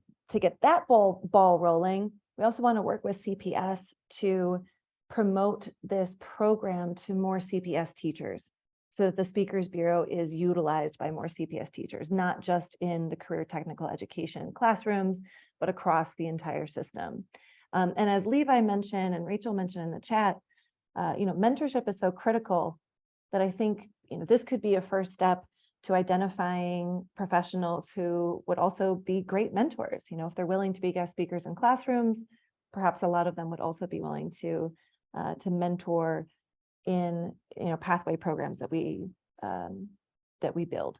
S1: that ball rolling, we also want to work with CPS to promote this program to more CPS teachers so that the Speakers Bureau is utilized by more CPS teachers, not just in the career technical education classrooms, but across the entire system. And as Levi mentioned and Rachel mentioned in the chat, mentorship is so critical that I think this could be a first step to identifying professionals who would also be great mentors. If they're willing to be guest speakers in classrooms, perhaps a lot of them would also be willing to mentor in pathway programs that we build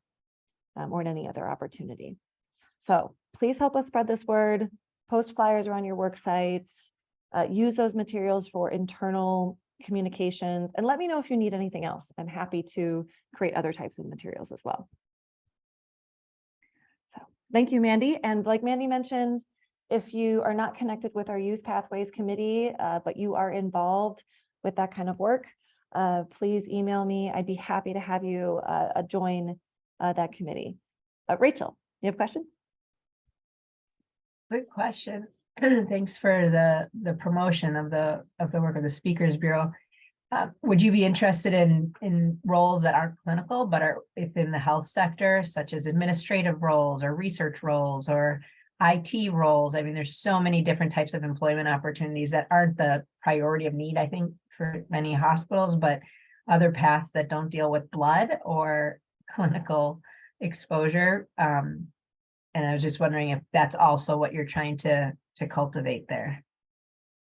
S1: or in any other opportunity. So please help us spread this word. Post flyers are on your work sites. Use those materials for internal communications, and let me know if you need anything else. I'm happy to create other types of materials as well. So thank you, Mandy. And like Mandy mentioned, if you are not connected with our Youth Pathways Committee, but you are involved with that kind of work, please email me. I'd be happy to have you join that committee. Rachel, you have a question?
S13: Quick question. Thanks for the promotion of the work of the Speakers Bureau. Would you be interested in roles that aren't clinical, but are within the health sector, such as administrative roles or research roles or IT roles? I mean, there's so many different types of employment opportunities that aren't the priority of need, I think, for many hospitals, but other paths that don't deal with blood or clinical exposure. And I was just wondering if that's also what you're trying to cultivate there.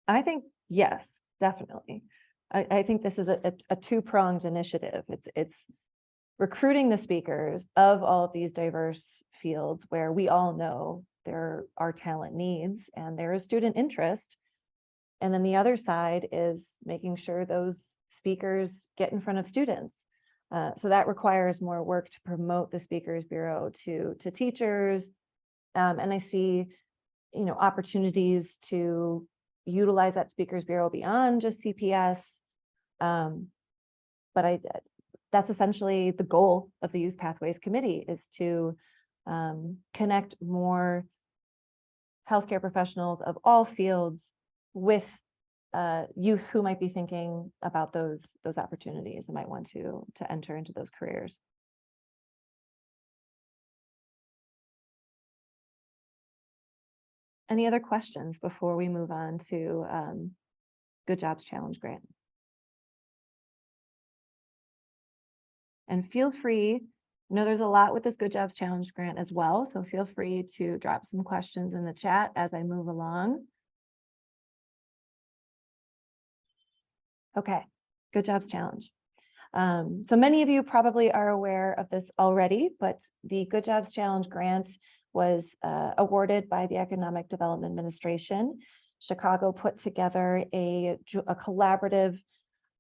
S1: I think, yes, definitely. I think this is a two-pronged initiative. It's recruiting the speakers of all of these diverse fields where we all know there are talent needs and there is student interest. And then the other side is making sure those speakers get in front of students. So that requires more work to promote the Speakers Bureau to teachers. And I see, opportunities to utilize that Speakers Bureau beyond just CPS. But that's essentially the goal of the Youth Pathways Committee, is to connect more healthcare professionals of all fields with youth who might be thinking about those opportunities and might want to enter into those careers. Any other questions before we move on to Good Jobs Challenge grant? And feel free, I know there's a lot with this Good Jobs Challenge grant as well, so feel free to drop some questions in the chat as I move along. Okay, Good Jobs Challenge. So many of you probably are aware of this already, but the Good Jobs Challenge grant was awarded by the Economic Development Administration. Chicago put together a collaborative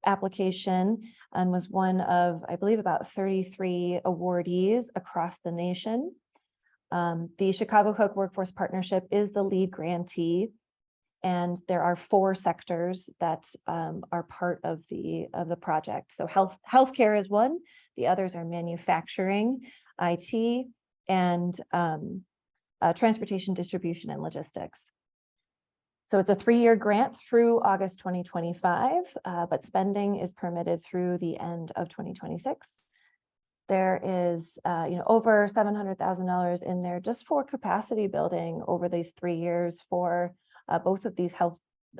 S1: application and was one of, I believe, about 33 awardees across the nation. The Chicago Cook Workforce Partnership is the lead grantee, and there are 4 sectors that are part of the project. So healthcare is one, the others are manufacturing, IT, and transportation, distribution, and logistics. So it's a 3-year grant through August 2025, but spending is permitted through the end of 2026. There is over $700,000 in there just for capacity building over these 3 years for both of these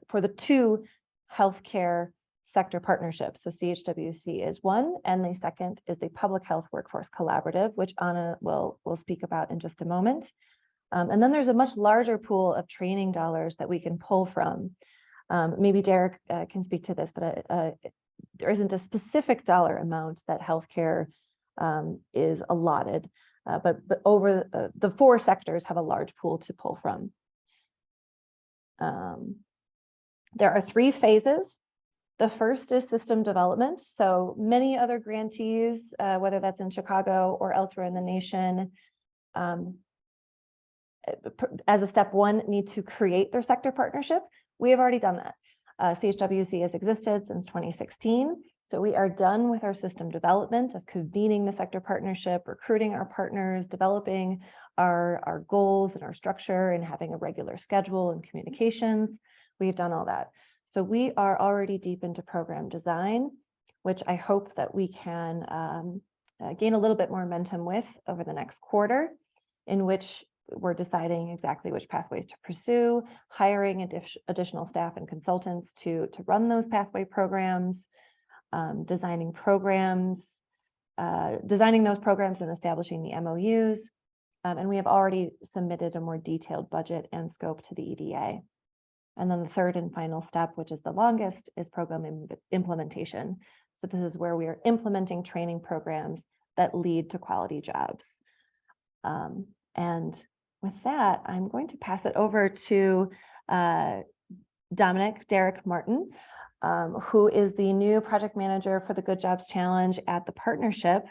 S1: for the 2 healthcare sector partnerships. So CHWC is one, and the second is the Public Health Workforce Collaborative, which Anna will speak about in just a moment. And then there's a much larger pool of training dollars that we can pull from. Maybe Derek can speak to this, but there isn't a specific dollar amount that healthcare is allotted, but over the 4 sectors have a large pool to pull from. There are 3 phases. The first is system development. So many other grantees, whether that's in Chicago or elsewhere in the nation, as a step 1, need to create their sector partnership. We have already done that. CHWC has existed since 2016. So we are done with our system development of convening the sector partnership, recruiting our partners, developing our goals and our structure, and having a regular schedule and communications. We've done all that. So we are already deep into program design, which I hope that we can gain a little bit more momentum with over the next quarter, in which we're deciding exactly which pathways to pursue, hiring additional staff and consultants to run those pathway programs, designing those programs and establishing the MOUs. And we have already submitted a more detailed budget and scope to the EDA. And then the third and final step, which is the longest, is program implementation. So this is where we are implementing training programs that lead to quality jobs. And with that, I'm going to pass it over to Derek Martin, who is the new project manager for the Good Jobs Challenge at the partnership,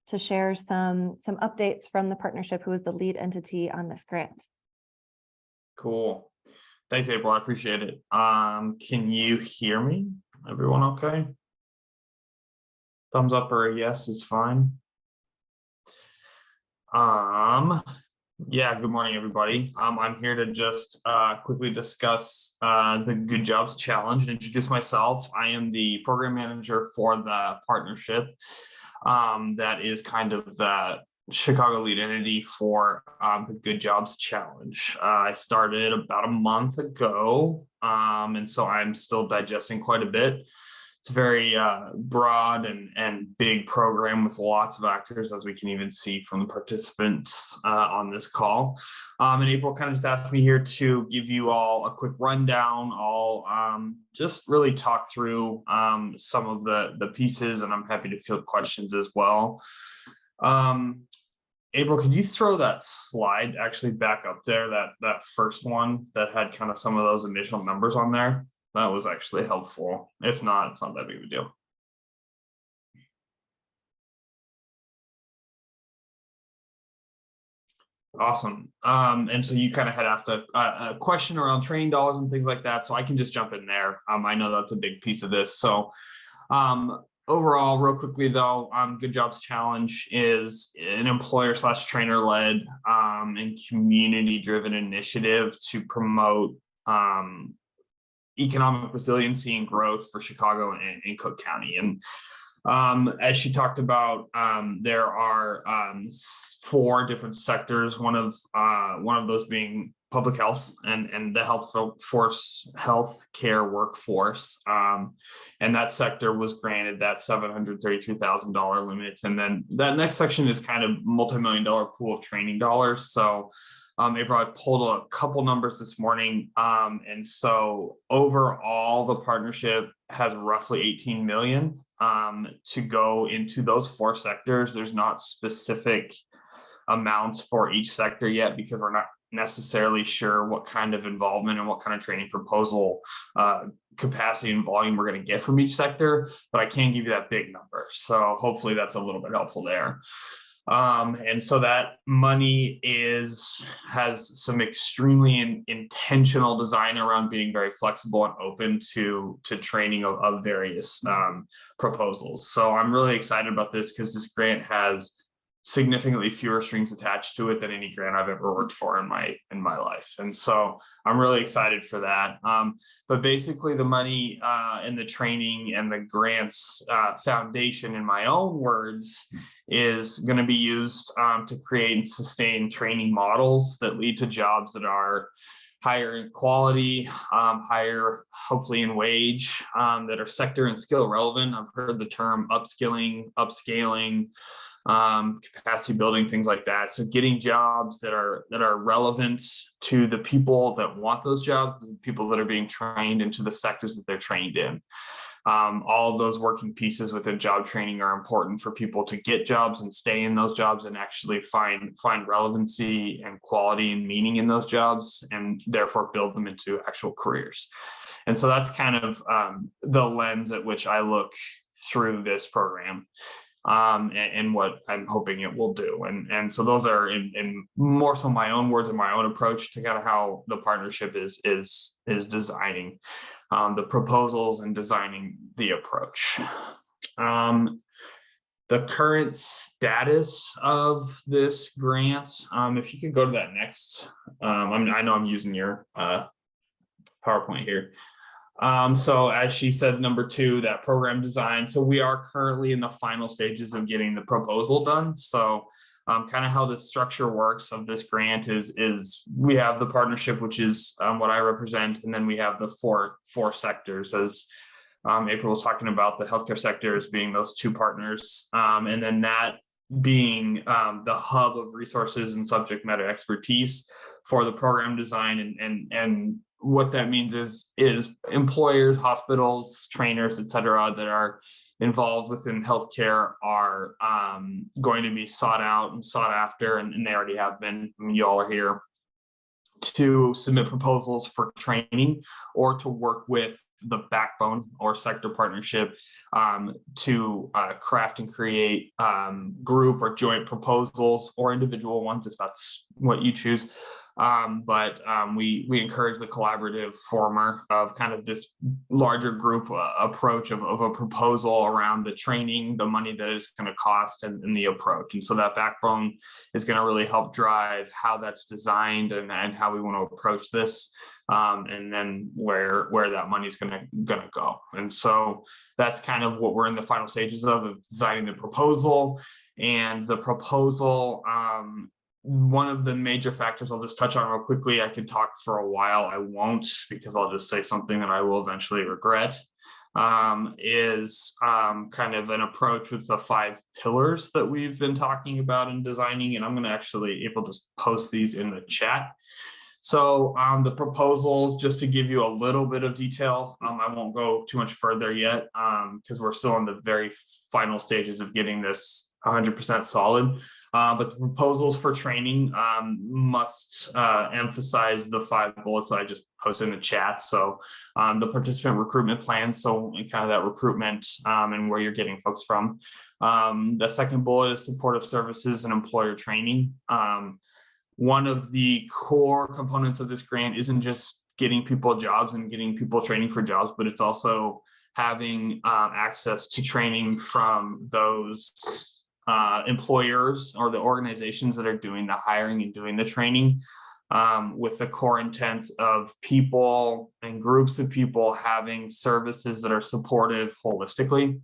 S1: to share some updates from the partnership, who is the lead entity on this grant.
S14: Cool. Thanks, April. I appreciate it. Can you hear me? Everyone okay? Thumbs up or a yes is fine. Yeah, good morning, everybody. I'm here to just quickly discuss the Good Jobs Challenge and introduce myself. I am the program manager for the partnership that is kind of the Chicago lead entity for the Good Jobs Challenge. I started about a month ago, and so I'm still digesting quite a bit. It's a very broad and big program with lots of actors, as we can even see from the participants on this call. And April kind of just asked me here to give you all a quick rundown. I'll just really talk through some of the pieces, and I'm happy to field questions as well. April, could you throw that slide actually back up there, that first one that had kind of some of those initial numbers on there? That was actually helpful. If not, it's not that big of a deal. Awesome. And so you kind of had asked a question around training dollars and things like that. So I can just jump in there. I know that's a big piece of this. So overall, real quickly though, Good Jobs Challenge is an employer/trainer led and community driven initiative to promote economic resiliency and growth for Chicago and Cook County. And as she talked about, there are 4 different sectors. One of those being public health and the healthcare workforce. And that sector was granted that $732,000 limit. And then that next section is kind of multi-million-dollar pool of training dollars. So April, I pulled a couple numbers this morning. And so overall, the partnership has roughly 18 million to go into those 4 sectors. There's not specific amounts for each sector yet, because we're not necessarily sure what kind of involvement and what kind of training proposal capacity and volume we're going to get from each sector, but I can give you that big number. So hopefully that's a little bit helpful there. And so that money has some extremely intentional design around being very flexible and open to training of various proposals. So I'm really excited about this because this grant has significantly fewer strings attached to it than any grant I've ever worked for in my life. And so I'm really excited for that. But basically the money and the training and the grants foundation, in my own words, is going to be used to create and sustain training models that lead to jobs that are higher in quality, higher hopefully in wage, that are sector and skill relevant. I've heard the term upskilling, upscaling, capacity building, things like that. So getting jobs that are relevant to the people that want those jobs, the people that are being trained into the sectors that they're trained in. All of those working pieces within job training are important for people to get jobs and stay in those jobs and actually find relevancy and quality and meaning in those jobs, and therefore build them into actual careers. And so that's kind of the lens at which I look through this program. And what I'm hoping it will do. And so those are in more so my own words and my own approach to kind of how the partnership is designing the proposals and designing the approach. The current status of this grant, if you could go to that next, I know I'm using your PowerPoint here. So as she said, number 2, that program design. So we are currently in the final stages of getting the proposal done. So kind of how the structure works of this grant is we have the partnership, which is what I represent, and then we have the four sectors, as April was talking about, the healthcare sector as being those 2 partners, and then that being the hub of resources and subject matter expertise for the program design. And what that means is employers, hospitals, trainers, et cetera, that are involved within healthcare are going to be sought out and sought after, and they already have been. I mean, you all are here to submit proposals for training or to work with the backbone or sector partnership to craft and create group or joint proposals or individual ones, if that's what you choose, We encourage the collaborative former of kind of this larger group approach of a proposal around the training, the money that it's going to cost, and the approach. And so that backbone is going to really help drive how that's designed and how we want to approach this. And then where that money is gonna go. And so that's kind of what we're in the final stages of designing the proposal. And the proposal, one of the major factors I'll just touch on real quickly, I could talk for a while, I won't, because I'll just say something that I will eventually regret, is kind of an approach with the 5 pillars that we've been talking about and designing. And I'm gonna actually able to post these in the chat. So the proposals, just to give you a little bit of detail, I won't go too much further yet because we're still in the very final stages of getting this 100% solid. But the proposals for training must emphasize the 5 bullets that I just posted in the chat. So the participant recruitment plan, so kind of that recruitment and where you're getting folks from. The second bullet is supportive services and employer training. One of the core components of this grant isn't just getting people jobs and getting people training for jobs, but it's also having access to training from those employers or the organizations that are doing the hiring and doing the training, with the core intent of people and groups of people having services that are supportive holistically.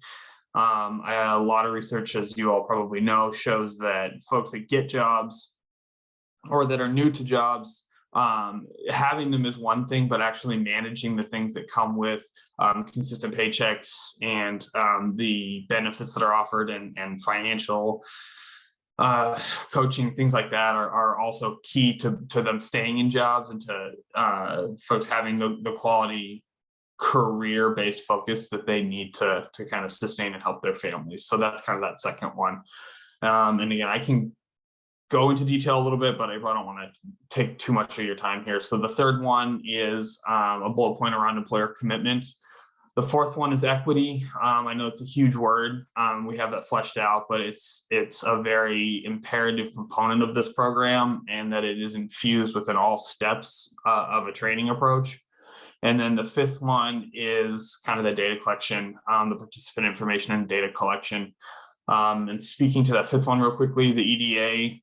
S14: A lot of research, as you all probably know, shows that folks that get jobs or that are new to jobs, having them is one thing, but actually managing the things that come with consistent paychecks and the benefits that are offered and financial coaching, things like that are also key to them staying in jobs and to folks having the quality career-based focus that they need to kind of sustain and help their families. So that's kind of that second one. And again, I can go into detail a little bit, but I don't want to take too much of your time here. So the third one is a bullet point around employer commitment. The fourth one is equity. I know it's a huge word. We have that fleshed out, but it's a very imperative component of this program, and that it is infused within all steps of a training approach. And then the fifth one is kind of the data collection, the participant information and data collection. And speaking to that fifth one real quickly, the EDA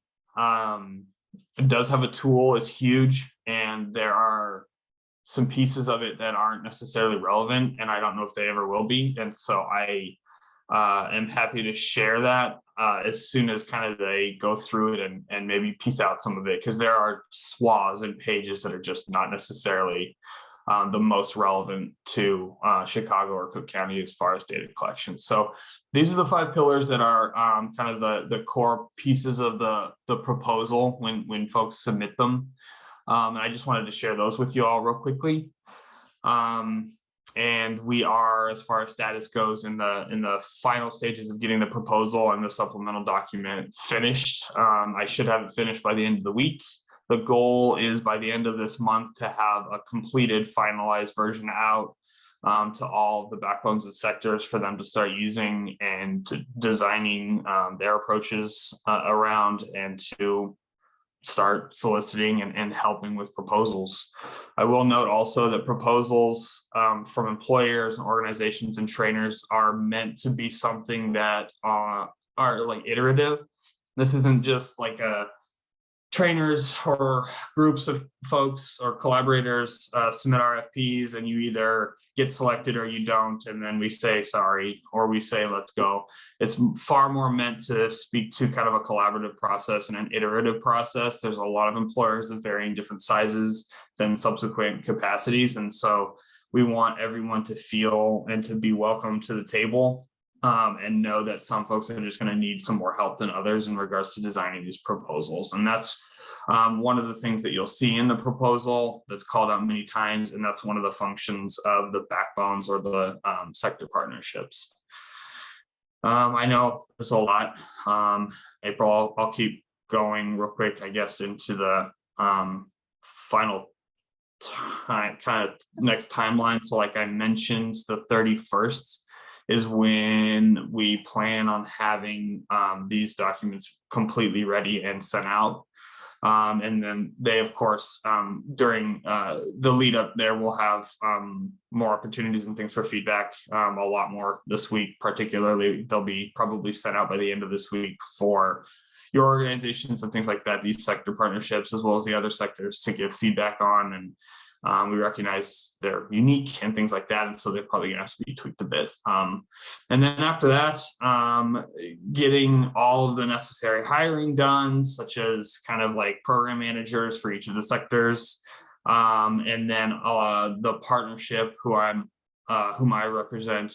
S14: it does have a tool, it's huge, and there are some pieces of it that aren't necessarily relevant, and I don't know if they ever will be. And so I am happy to share that as soon as kind of they go through it and maybe piece out some of it, because there are swaths and pages that are just not necessarily the most relevant to Chicago or Cook County as far as data collection. So these are the 5 pillars that are kind of the core pieces of the proposal when folks submit them. And I just wanted to share those with you all real quickly. And we are, as far as status goes, in the final stages of getting the proposal and the supplemental document finished. I should have it finished by the end of the week. The goal is by the end of this month to have a completed, finalized version out to all the backbones and sectors for them to start using and to designing their approaches around, and to start soliciting and helping with proposals. I will note also that proposals from employers and organizations and trainers are meant to be something that are like iterative. This isn't just like trainers or groups of folks or collaborators submit RFPs and you either get selected or you don't, and then we say sorry or we say let's go. It's far more meant to speak to kind of a collaborative process and an iterative process. There's a lot of employers of varying different sizes and subsequent capacities, and so we want everyone to feel and to be welcome to the table. And know that some folks are just going to need some more help than others in regards to designing these proposals. And that's one of the things that you'll see in the proposal that's called out many times. And that's one of the functions of the backbones or the sector partnerships. I know there's a lot. April, I'll keep going real quick, I guess, into the final time, kind of next timeline. So like I mentioned, the 31st is when we plan on having these documents completely ready and sent out. And then they, of course, during the lead up there, will have more opportunities and things for feedback, a lot more this week, particularly. They'll be probably sent out by the end of this week for your organizations and things like that, these sector partnerships, as well as the other sectors, to give feedback on. And we recognize they're unique and things like that. And so they're probably gonna have to be tweaked a bit. And then after that, getting all of the necessary hiring done, such as kind of like program managers for each of the sectors. And then the partnership whom I represent,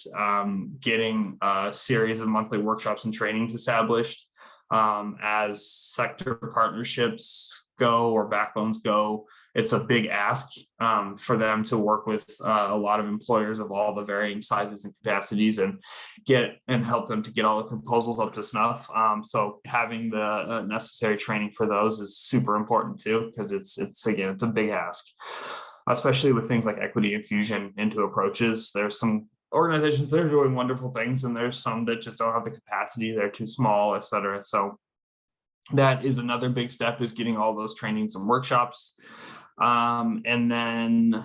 S14: getting a series of monthly workshops and trainings established. As sector partnerships go, or backbones go, it's a big ask for them to work with a lot of employers of all the varying sizes and capacities, and help them to get all the proposals up to snuff. So having the necessary training for those is super important too, because it's a big ask, especially with things like equity infusion into approaches. There's some organizations that are doing wonderful things, and there's some that just don't have the capacity, they're too small, et cetera. So that is another big step, is getting all those trainings and workshops. And then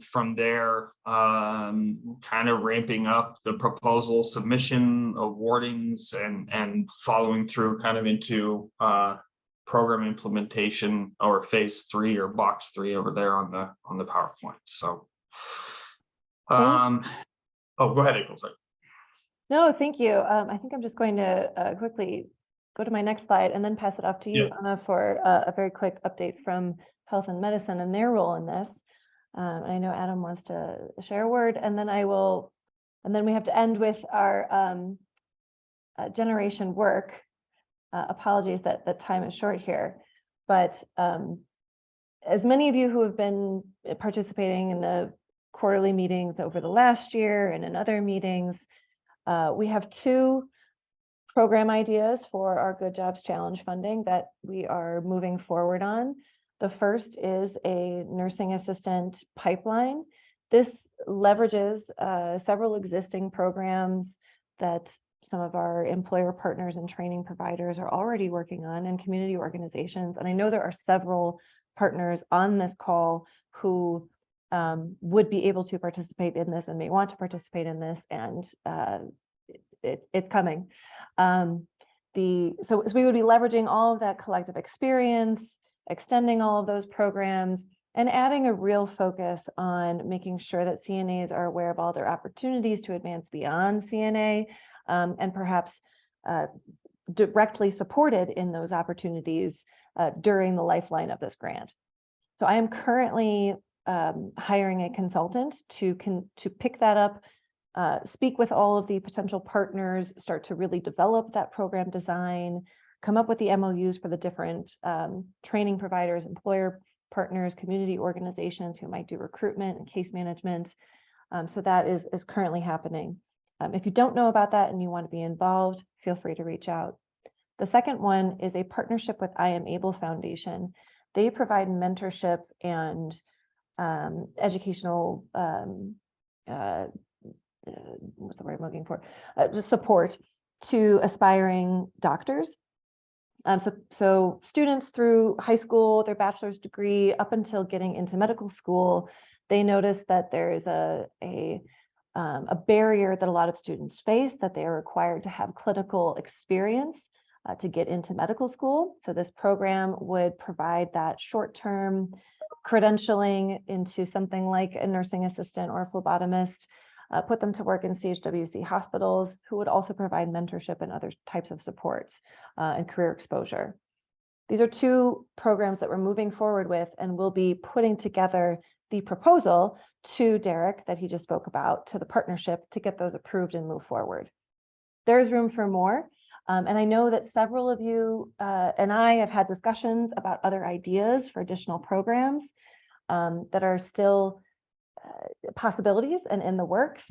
S14: from there, kind of ramping up the proposal submission, awardings, and following through kind of into program implementation, or phase 3 or box 3 over there on the PowerPoint. So oh, go ahead, April. Sorry.
S1: No, thank you. I think I'm just going to quickly go to my next slide and then pass it off to you, Anna, for a very quick update from Health and Medicine and their role in this. I know Adam wants to share a word, and then we have to end with our generation work. Apologies that time is short here, but as many of you who have been participating in the quarterly meetings over the last year and in other meetings, we have 2 program ideas for our Good Jobs Challenge funding that we are moving forward on. The first is a nursing assistant pipeline. This leverages several existing programs that some of our employer partners and training providers are already working on, and community organizations. And I know there are several partners on this call who would be able to participate in this and may want to participate in this, and it's coming. So we would be leveraging all of that collective experience, extending all of those programs, and adding a real focus on making sure that CNAs are aware of all their opportunities to advance beyond CNA, and perhaps directly supported in those opportunities during the lifeline of this grant. So I am currently hiring a consultant to pick that up, speak with all of the potential partners, start to really develop that program design, come up with the MOUs for the different training providers, employer partners, community organizations who might do recruitment and case management. So that is currently happening. If you don't know about that and you want to be involved, feel free to reach out. The second one is a partnership with I Am Able Foundation. They provide mentorship and educational, what's the word I'm looking for? Just support to aspiring doctors. So students through high school, their bachelor's degree, up until getting into medical school, they notice that there is a barrier that a lot of students face, that they are required to have clinical experience to get into medical school. So this program would provide that short-term credentialing into something like a nursing assistant or a phlebotomist, put them to work in CHWC hospitals, who would also provide mentorship and other types of supports and career exposure. These are 2 programs that we're moving forward with, and we'll be putting together the proposal to Derek that he just spoke about, to the partnership, to get those approved and move forward. There's room for more. And I know that several of you and I have had discussions about other ideas for additional programs that are still possibilities and in the works.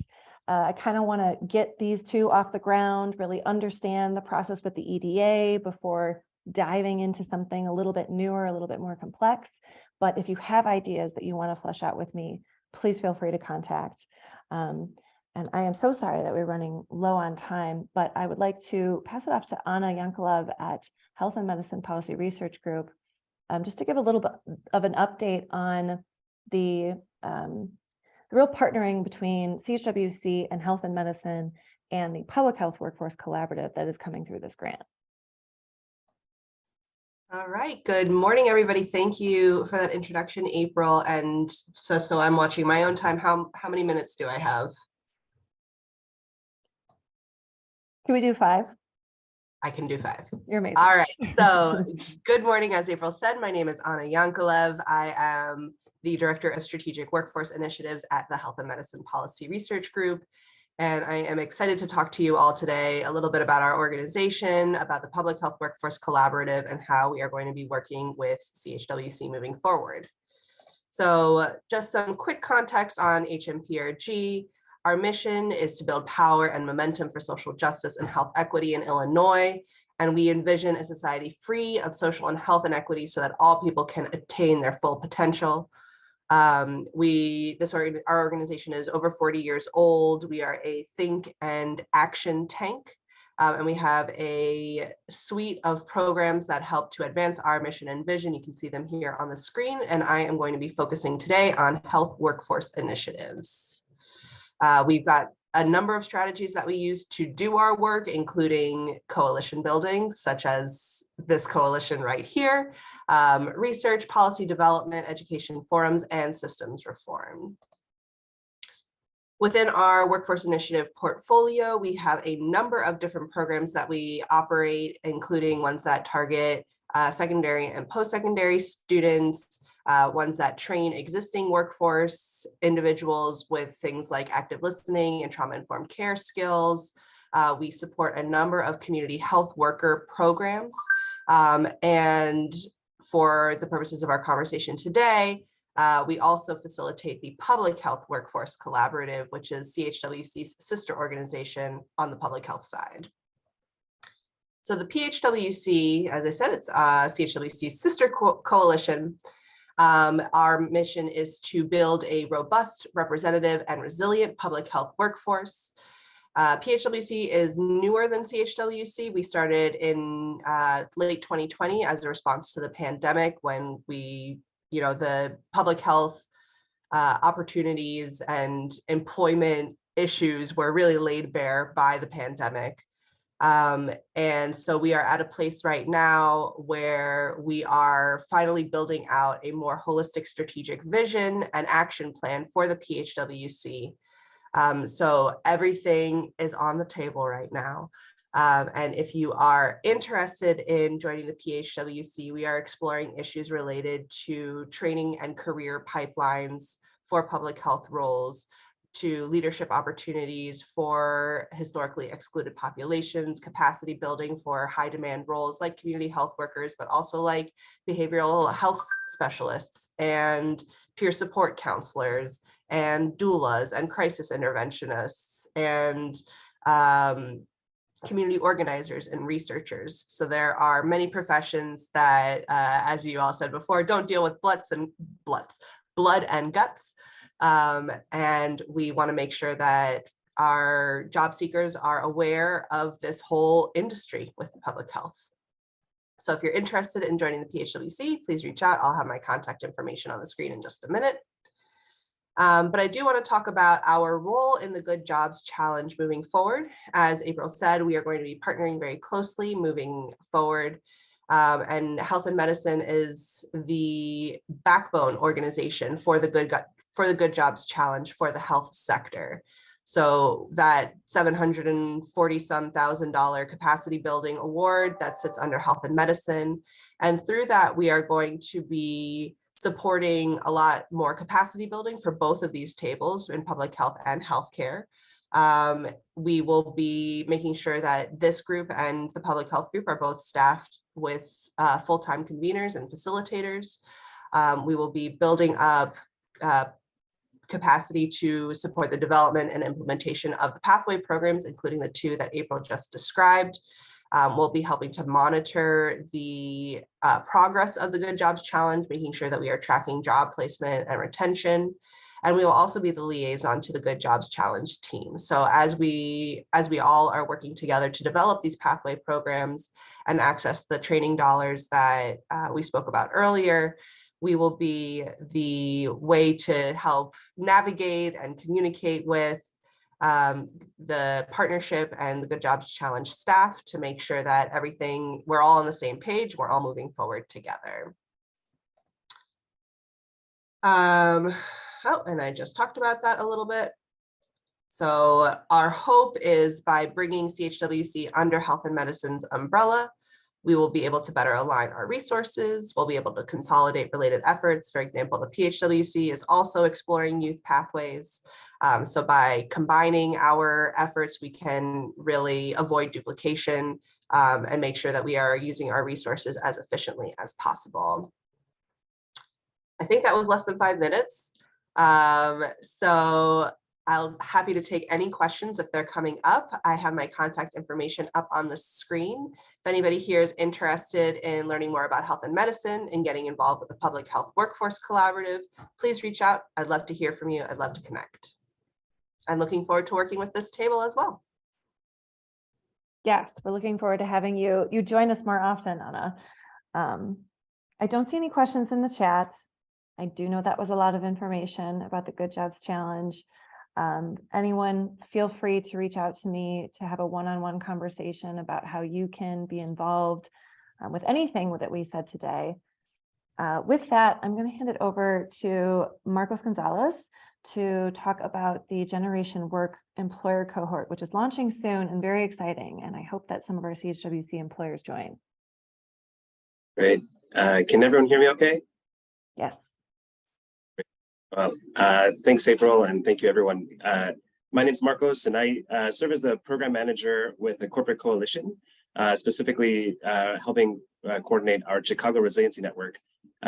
S1: I kind of want to get these 2 off the ground, really understand the process with the EDA before diving into something a little bit newer, a little bit more complex. But if you have ideas that you want to flesh out with me, please feel free to contact. And I am so sorry that we're running low on time, but I would like to pass it off to Anna Yankelov at Health and Medicine Policy Research Group, just to give a little bit of an update on the real partnering between CHWC and Health and Medicine and the Public Health Workforce Collaborative that is coming through this grant.
S15: All right, good morning, everybody. Thank you for that introduction, April. And so I'm watching my own time. How many minutes do I have?
S1: Can we do 5?
S15: I can do 5.
S1: You're amazing.
S15: All right, so good morning. As April said, my name is Anna Yankolev. I am the Director of Strategic Workforce Initiatives at the Health and Medicine Policy Research Group. And I am excited to talk to you all today a little bit about our organization, about the Public Health Workforce Collaborative, and how we are going to be working with CHWC moving forward. So just some quick context on HMPRG. Our mission is to build power and momentum for social justice and health equity in Illinois. And we envision a society free of social and health inequity so that all people can attain their full potential. Our organization is over 40 years old. We are a think and action tank, and we have a suite of programs that help to advance our mission and vision. You can see them here on the screen, and I am going to be focusing today on health workforce initiatives. We've got a number of strategies that we use to do our work, including coalition building, such as this coalition right here, research, policy development, education forums, and systems reform. Within our workforce initiative portfolio, we have a number of different programs that we operate, including ones that target secondary and post-secondary students, ones that train existing workforce individuals with things like active listening and trauma-informed care skills. We support a number of community health worker programs. And for the purposes of our conversation today, we also facilitate the Public Health Workforce Collaborative, which is CHWC's sister organization on the public health side. So the PHWC, as I said, it's CHWC's sister coalition. Our mission is to build a robust, representative, and resilient public health workforce. PHWC is newer than CHWC. We started in late 2020 as a response to the pandemic, when the public health opportunities and employment issues were really laid bare by the pandemic. And so we are at a place right now where we are finally building out a more holistic strategic vision and action plan for the PHWC. So everything is on the table right now. And if you are interested in joining the PHWC, we are exploring issues related to training and career pipelines for public health roles, to leadership opportunities for historically excluded populations, capacity building for high demand roles like community health workers, but also like behavioral health specialists and peer support counselors and doulas and crisis interventionists and community organizers and researchers. So there are many professions that, as you all said before, don't deal with blood and guts. And we want to make sure that our job seekers are aware of this whole industry with public health. So if you're interested in joining the PHWC, please reach out. I'll have my contact information on the screen in just a minute. But I do want to talk about our role in the Good Jobs Challenge moving forward. As April said, we are going to be partnering very closely moving forward. And Health and Medicine is the backbone organization for the Good Jobs Challenge for the health sector. So that $740,000 capacity building award that sits under Health and Medicine. And through that, we are going to be supporting a lot more capacity building for both of these tables in public health and healthcare. We will be making sure that this group and the public health group are both staffed with full-time conveners and facilitators. We will be building up capacity to support the development and implementation of the pathway programs, including the 2 that April just described. We'll be helping to monitor the progress of the Good Jobs Challenge, making sure that we are tracking job placement and retention. And we will also be the liaison to the Good Jobs Challenge team. So as we all are working together to develop these pathway programs and access the training dollars that we spoke about earlier, we will be the way to help navigate and communicate with the partnership and the Good Jobs Challenge staff to make sure that we're all on the same page, we're all moving forward together. Oh, and I just talked about that a little bit. So our hope is by bringing CHWC under Health and Medicine's umbrella, we will be able to better align our resources. We'll be able to consolidate related efforts. For example, the PHWC is also exploring youth pathways. So by combining our efforts, we can really avoid duplication and make sure that we are using our resources as efficiently as possible. I think that was less than 5 minutes. So I'm happy to take any questions if they're coming up. I have my contact information up on the screen. If anybody here is interested in learning more about health and medicine and getting involved with the Public Health Workforce Collaborative, please reach out. I'd love to hear from you. I'd love to connect. I'm looking forward to working with this table as well.
S1: Yes, we're looking forward to having you join us more often, Anna. I don't see any questions in the chat. I do know that was a lot of information about the Good Jobs Challenge. Anyone feel free to reach out to me to have a one-on-one conversation about how you can be involved with anything that we said today. With that, I'm going to hand it over to Marcos Gonzalez to talk about the Generation Work employer cohort, which is launching soon and very exciting. And I hope that some of our CHWC employers join.
S16: Great. Can everyone hear me okay?
S1: Yes.
S16: Well, thanks, April, and thank you, everyone. My name is Marcos, and I serve as the program manager with the Corporate Coalition, specifically helping coordinate our Chicago Resiliency Network.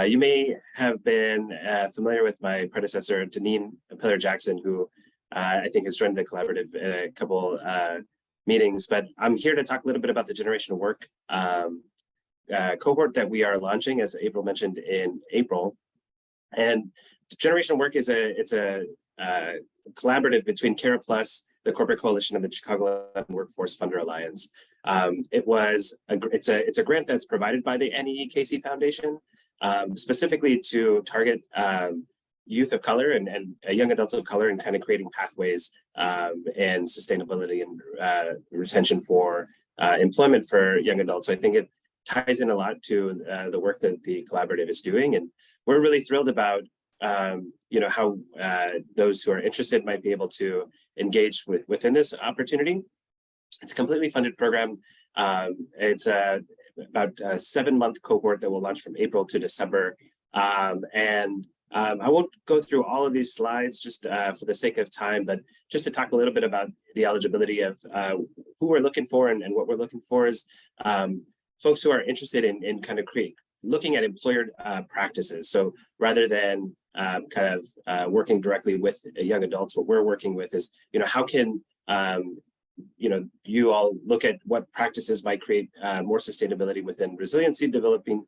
S16: You may have been familiar with my predecessor, Deneen Pillar-Jackson, who I think has joined the collaborative in a couple meetings, but I'm here to talk a little bit about the Generation Work cohort that we are launching, as April mentioned, in April. And Generation Work is a collaborative between CarePlus, the Corporate Coalition, and the Chicago Workforce Funder Alliance. It's a grant that's provided by the NEEKC Foundation, specifically to target youth of color and young adults of color, and kind of creating pathways and sustainability and retention for employment for young adults. So I think it ties in a lot to the work that the collaborative is doing, and we're really thrilled about how those who are interested might be able to engage within this opportunity. It's a completely funded program. It's about a 7-month cohort that will launch from April to December. I won't go through all of these slides just for the sake of time, but just to talk a little bit about the eligibility of who we're looking for, and what we're looking for is folks who are interested in kind of looking at employer practices. So rather than working directly with young adults, what we're working with is, how can you all look at what practices might create more sustainability within resiliency, developing,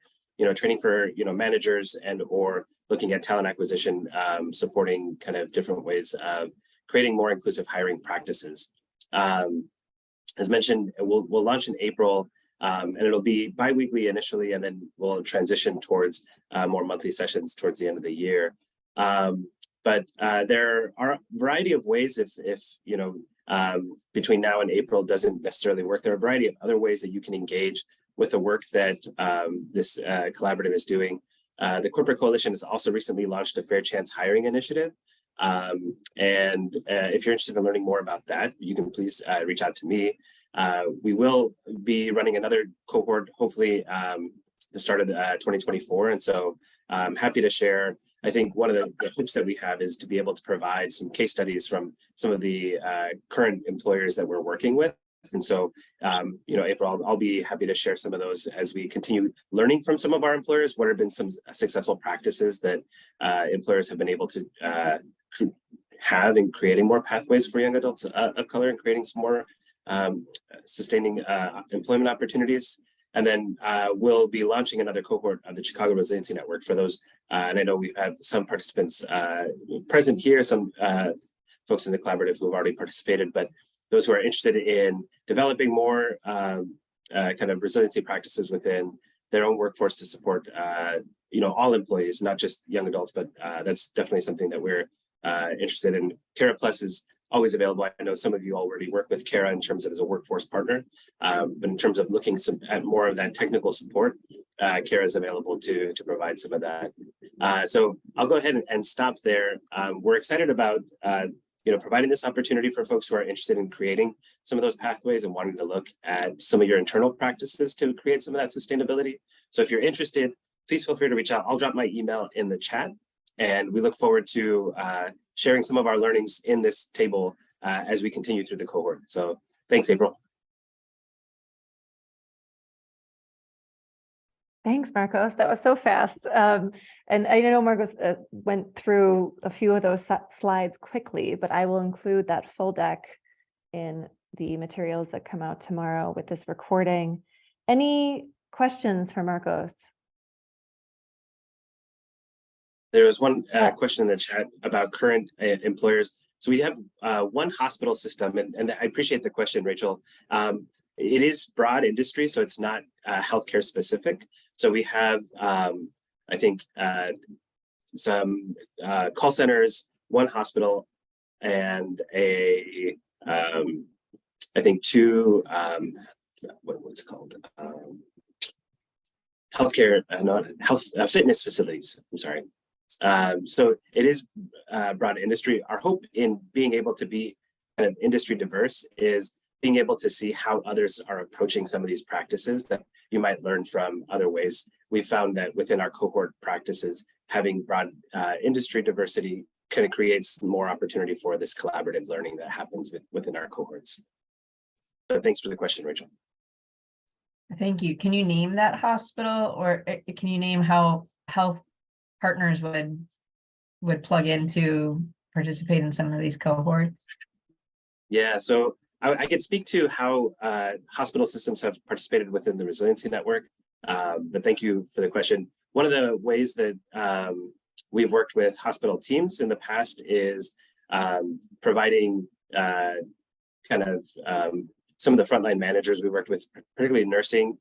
S16: training for, managers, and or looking at talent acquisition, supporting kind of different ways of creating more inclusive hiring practices. As mentioned, we'll launch in April. And it'll be bi-weekly initially, and then we'll transition towards more monthly sessions towards the end of the year. But there are a variety of ways if between now and April doesn't necessarily work. There are a variety of other ways that you can engage with the work that this collaborative is doing. The Corporate Coalition has also recently launched a Fair Chance Hiring Initiative. And if you're interested in learning more about that, you can please reach out to me. We will be running another cohort, hopefully the start of 2024. And so I'm happy to share. I think one of the hopes that we have is to be able to provide some case studies from some of the current employers that we're working with. And so, April, I'll be happy to share some of those as we continue learning from some of our employers. What have been some successful practices that employers have been able to have in creating more pathways for young adults of color, and creating some more sustaining employment opportunities. And then we'll be launching another cohort of the Chicago Resiliency Network for those. And I know we've had some participants present here, some folks in the collaborative who have already participated, but those who are interested in developing more kind of resiliency practices within their own workforce to support all employees, not just young adults, but that's definitely something that we're interested in. Cara Plus is always available. I know some of you already work with Cara in terms of as a workforce partner, but in terms of looking at more of that technical support, Cara is available to provide some of that. So I'll go ahead and stop there. We're excited about providing this opportunity for folks who are interested in creating some of those pathways and wanting to look at some of your internal practices to create some of that sustainability. So if you're interested, please feel free to reach out. I'll drop my email in the chat, and we look forward to sharing some of our learnings in this table as we continue through the cohort. So thanks, April.
S1: Thanks, Marcos. That was so fast. And I know Marcos went through a few of those slides quickly, but I will include that full deck in the materials that come out tomorrow with this recording. Any questions for Marcos?
S16: There was one question in the chat about current employers. So we have one hospital system, and I appreciate the question, Rachel. It is broad industry, so it's not healthcare specific. So we have, I think, some call centers, one hospital, and I think two, what's it called? Healthcare, not health, fitness facilities. I'm sorry. So it is broad industry. Our hope in being able to be kind of industry diverse is being able to see how others are approaching some of these practices that you might learn from other ways. We found that within our cohort practices, having broad industry diversity kind of creates more opportunity for this collaborative learning that happens within our cohorts. But thanks for the question, Rachel.
S13: Thank you. Can you name that hospital, or can you name how health partners would plug in to participate in some of these cohorts?
S16: Yeah, so I could speak to how hospital systems have participated within the Resiliency Network, but thank you for the question. One of the ways that we've worked with hospital teams in the past is providing kind of some of the frontline managers we worked with, particularly nursing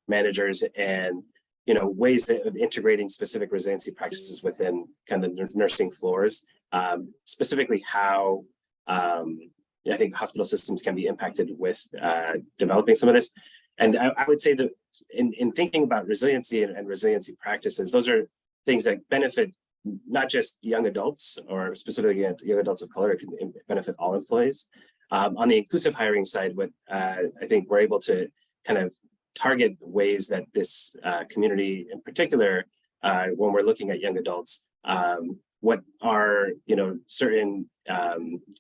S16: managers, and ways of integrating specific resiliency practices within kind of the nursing floors, specifically how I think hospital systems can be impacted with developing some of this. And I would say that in thinking about resiliency and resiliency practices, those are things that benefit not just young adults, or specifically young adults of color. It can benefit all employees. On the inclusive hiring side, what I think we're able to kind of target ways that this community in particular, when we're looking at young adults, what are certain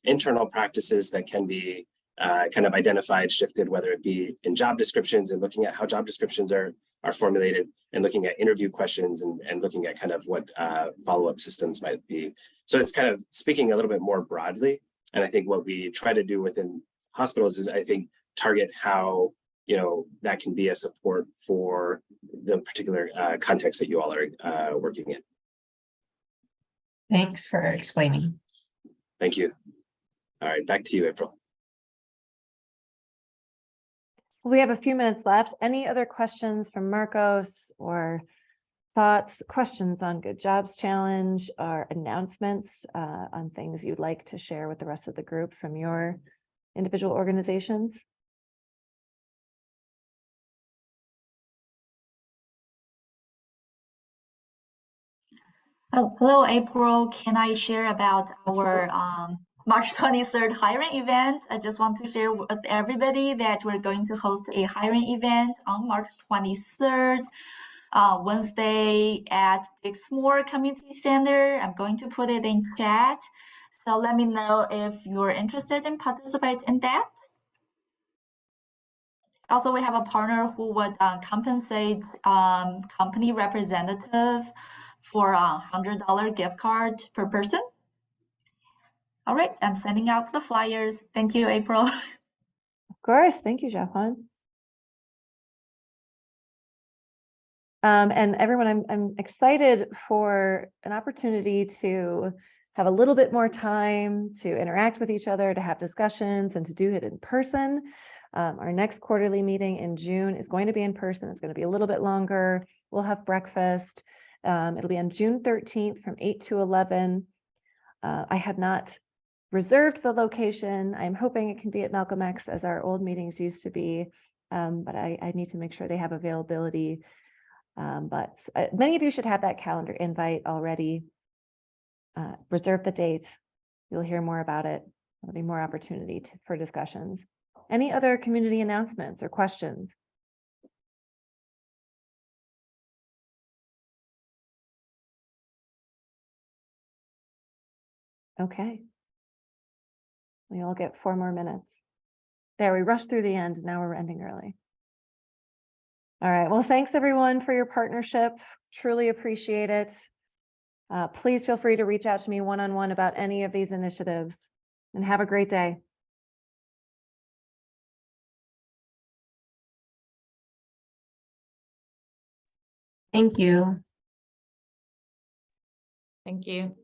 S16: internal practices that can be kind of identified, shifted, whether it be in job descriptions and looking at how job descriptions are formulated, and looking at interview questions and looking at kind of what follow-up systems might be. So it's kind of speaking a little bit more broadly. And I think what we try to do within hospitals is, I think, target how that can be a support for the particular context that you all are working in.
S13: Thanks for explaining.
S16: Thank you. All right, back to you, April.
S1: We have a few minutes left. Any other questions from Marcos, or thoughts, questions on Good Jobs Challenge, or announcements on things you'd like to share with the rest of the group from your individual organizations?
S17: Oh, hello, April. Can I share about our March 23rd hiring event? I just want to share with everybody that we're going to host a hiring event on March 23rd, Wednesday at Dixmoor Community Center. I'm going to put it in chat. So let me know if you're interested in participating in that. Also, we have a partner who would compensate company representative for a $100 gift card per person. All right, I'm sending out the flyers. Thank you, April.
S1: Of course. Thank you, Jahan. And everyone, I'm excited for an opportunity to have a little bit more time to interact with each other, to have discussions and to do it in person. Our next quarterly meeting in June is going to be in person. It's going to be a little bit longer. We'll have breakfast. It'll be on June 13th from 8 to 11. I have not reserved the location. I'm hoping it can be at Malcolm X as our old meetings used to be, but I need to make sure they have availability. But many of you should have that calendar invite already. Reserve the date. You'll hear more about it. There'll be more opportunity for discussions. Any other community announcements or questions? Okay. We all get 4 more minutes. There, we rushed through the end. Now we're ending early. All right. Well, thanks everyone for your partnership. Truly appreciate it. Please feel free to reach out to me one-on-one about any of these initiatives, and have a great day.
S13: Thank you.
S18: Thank you.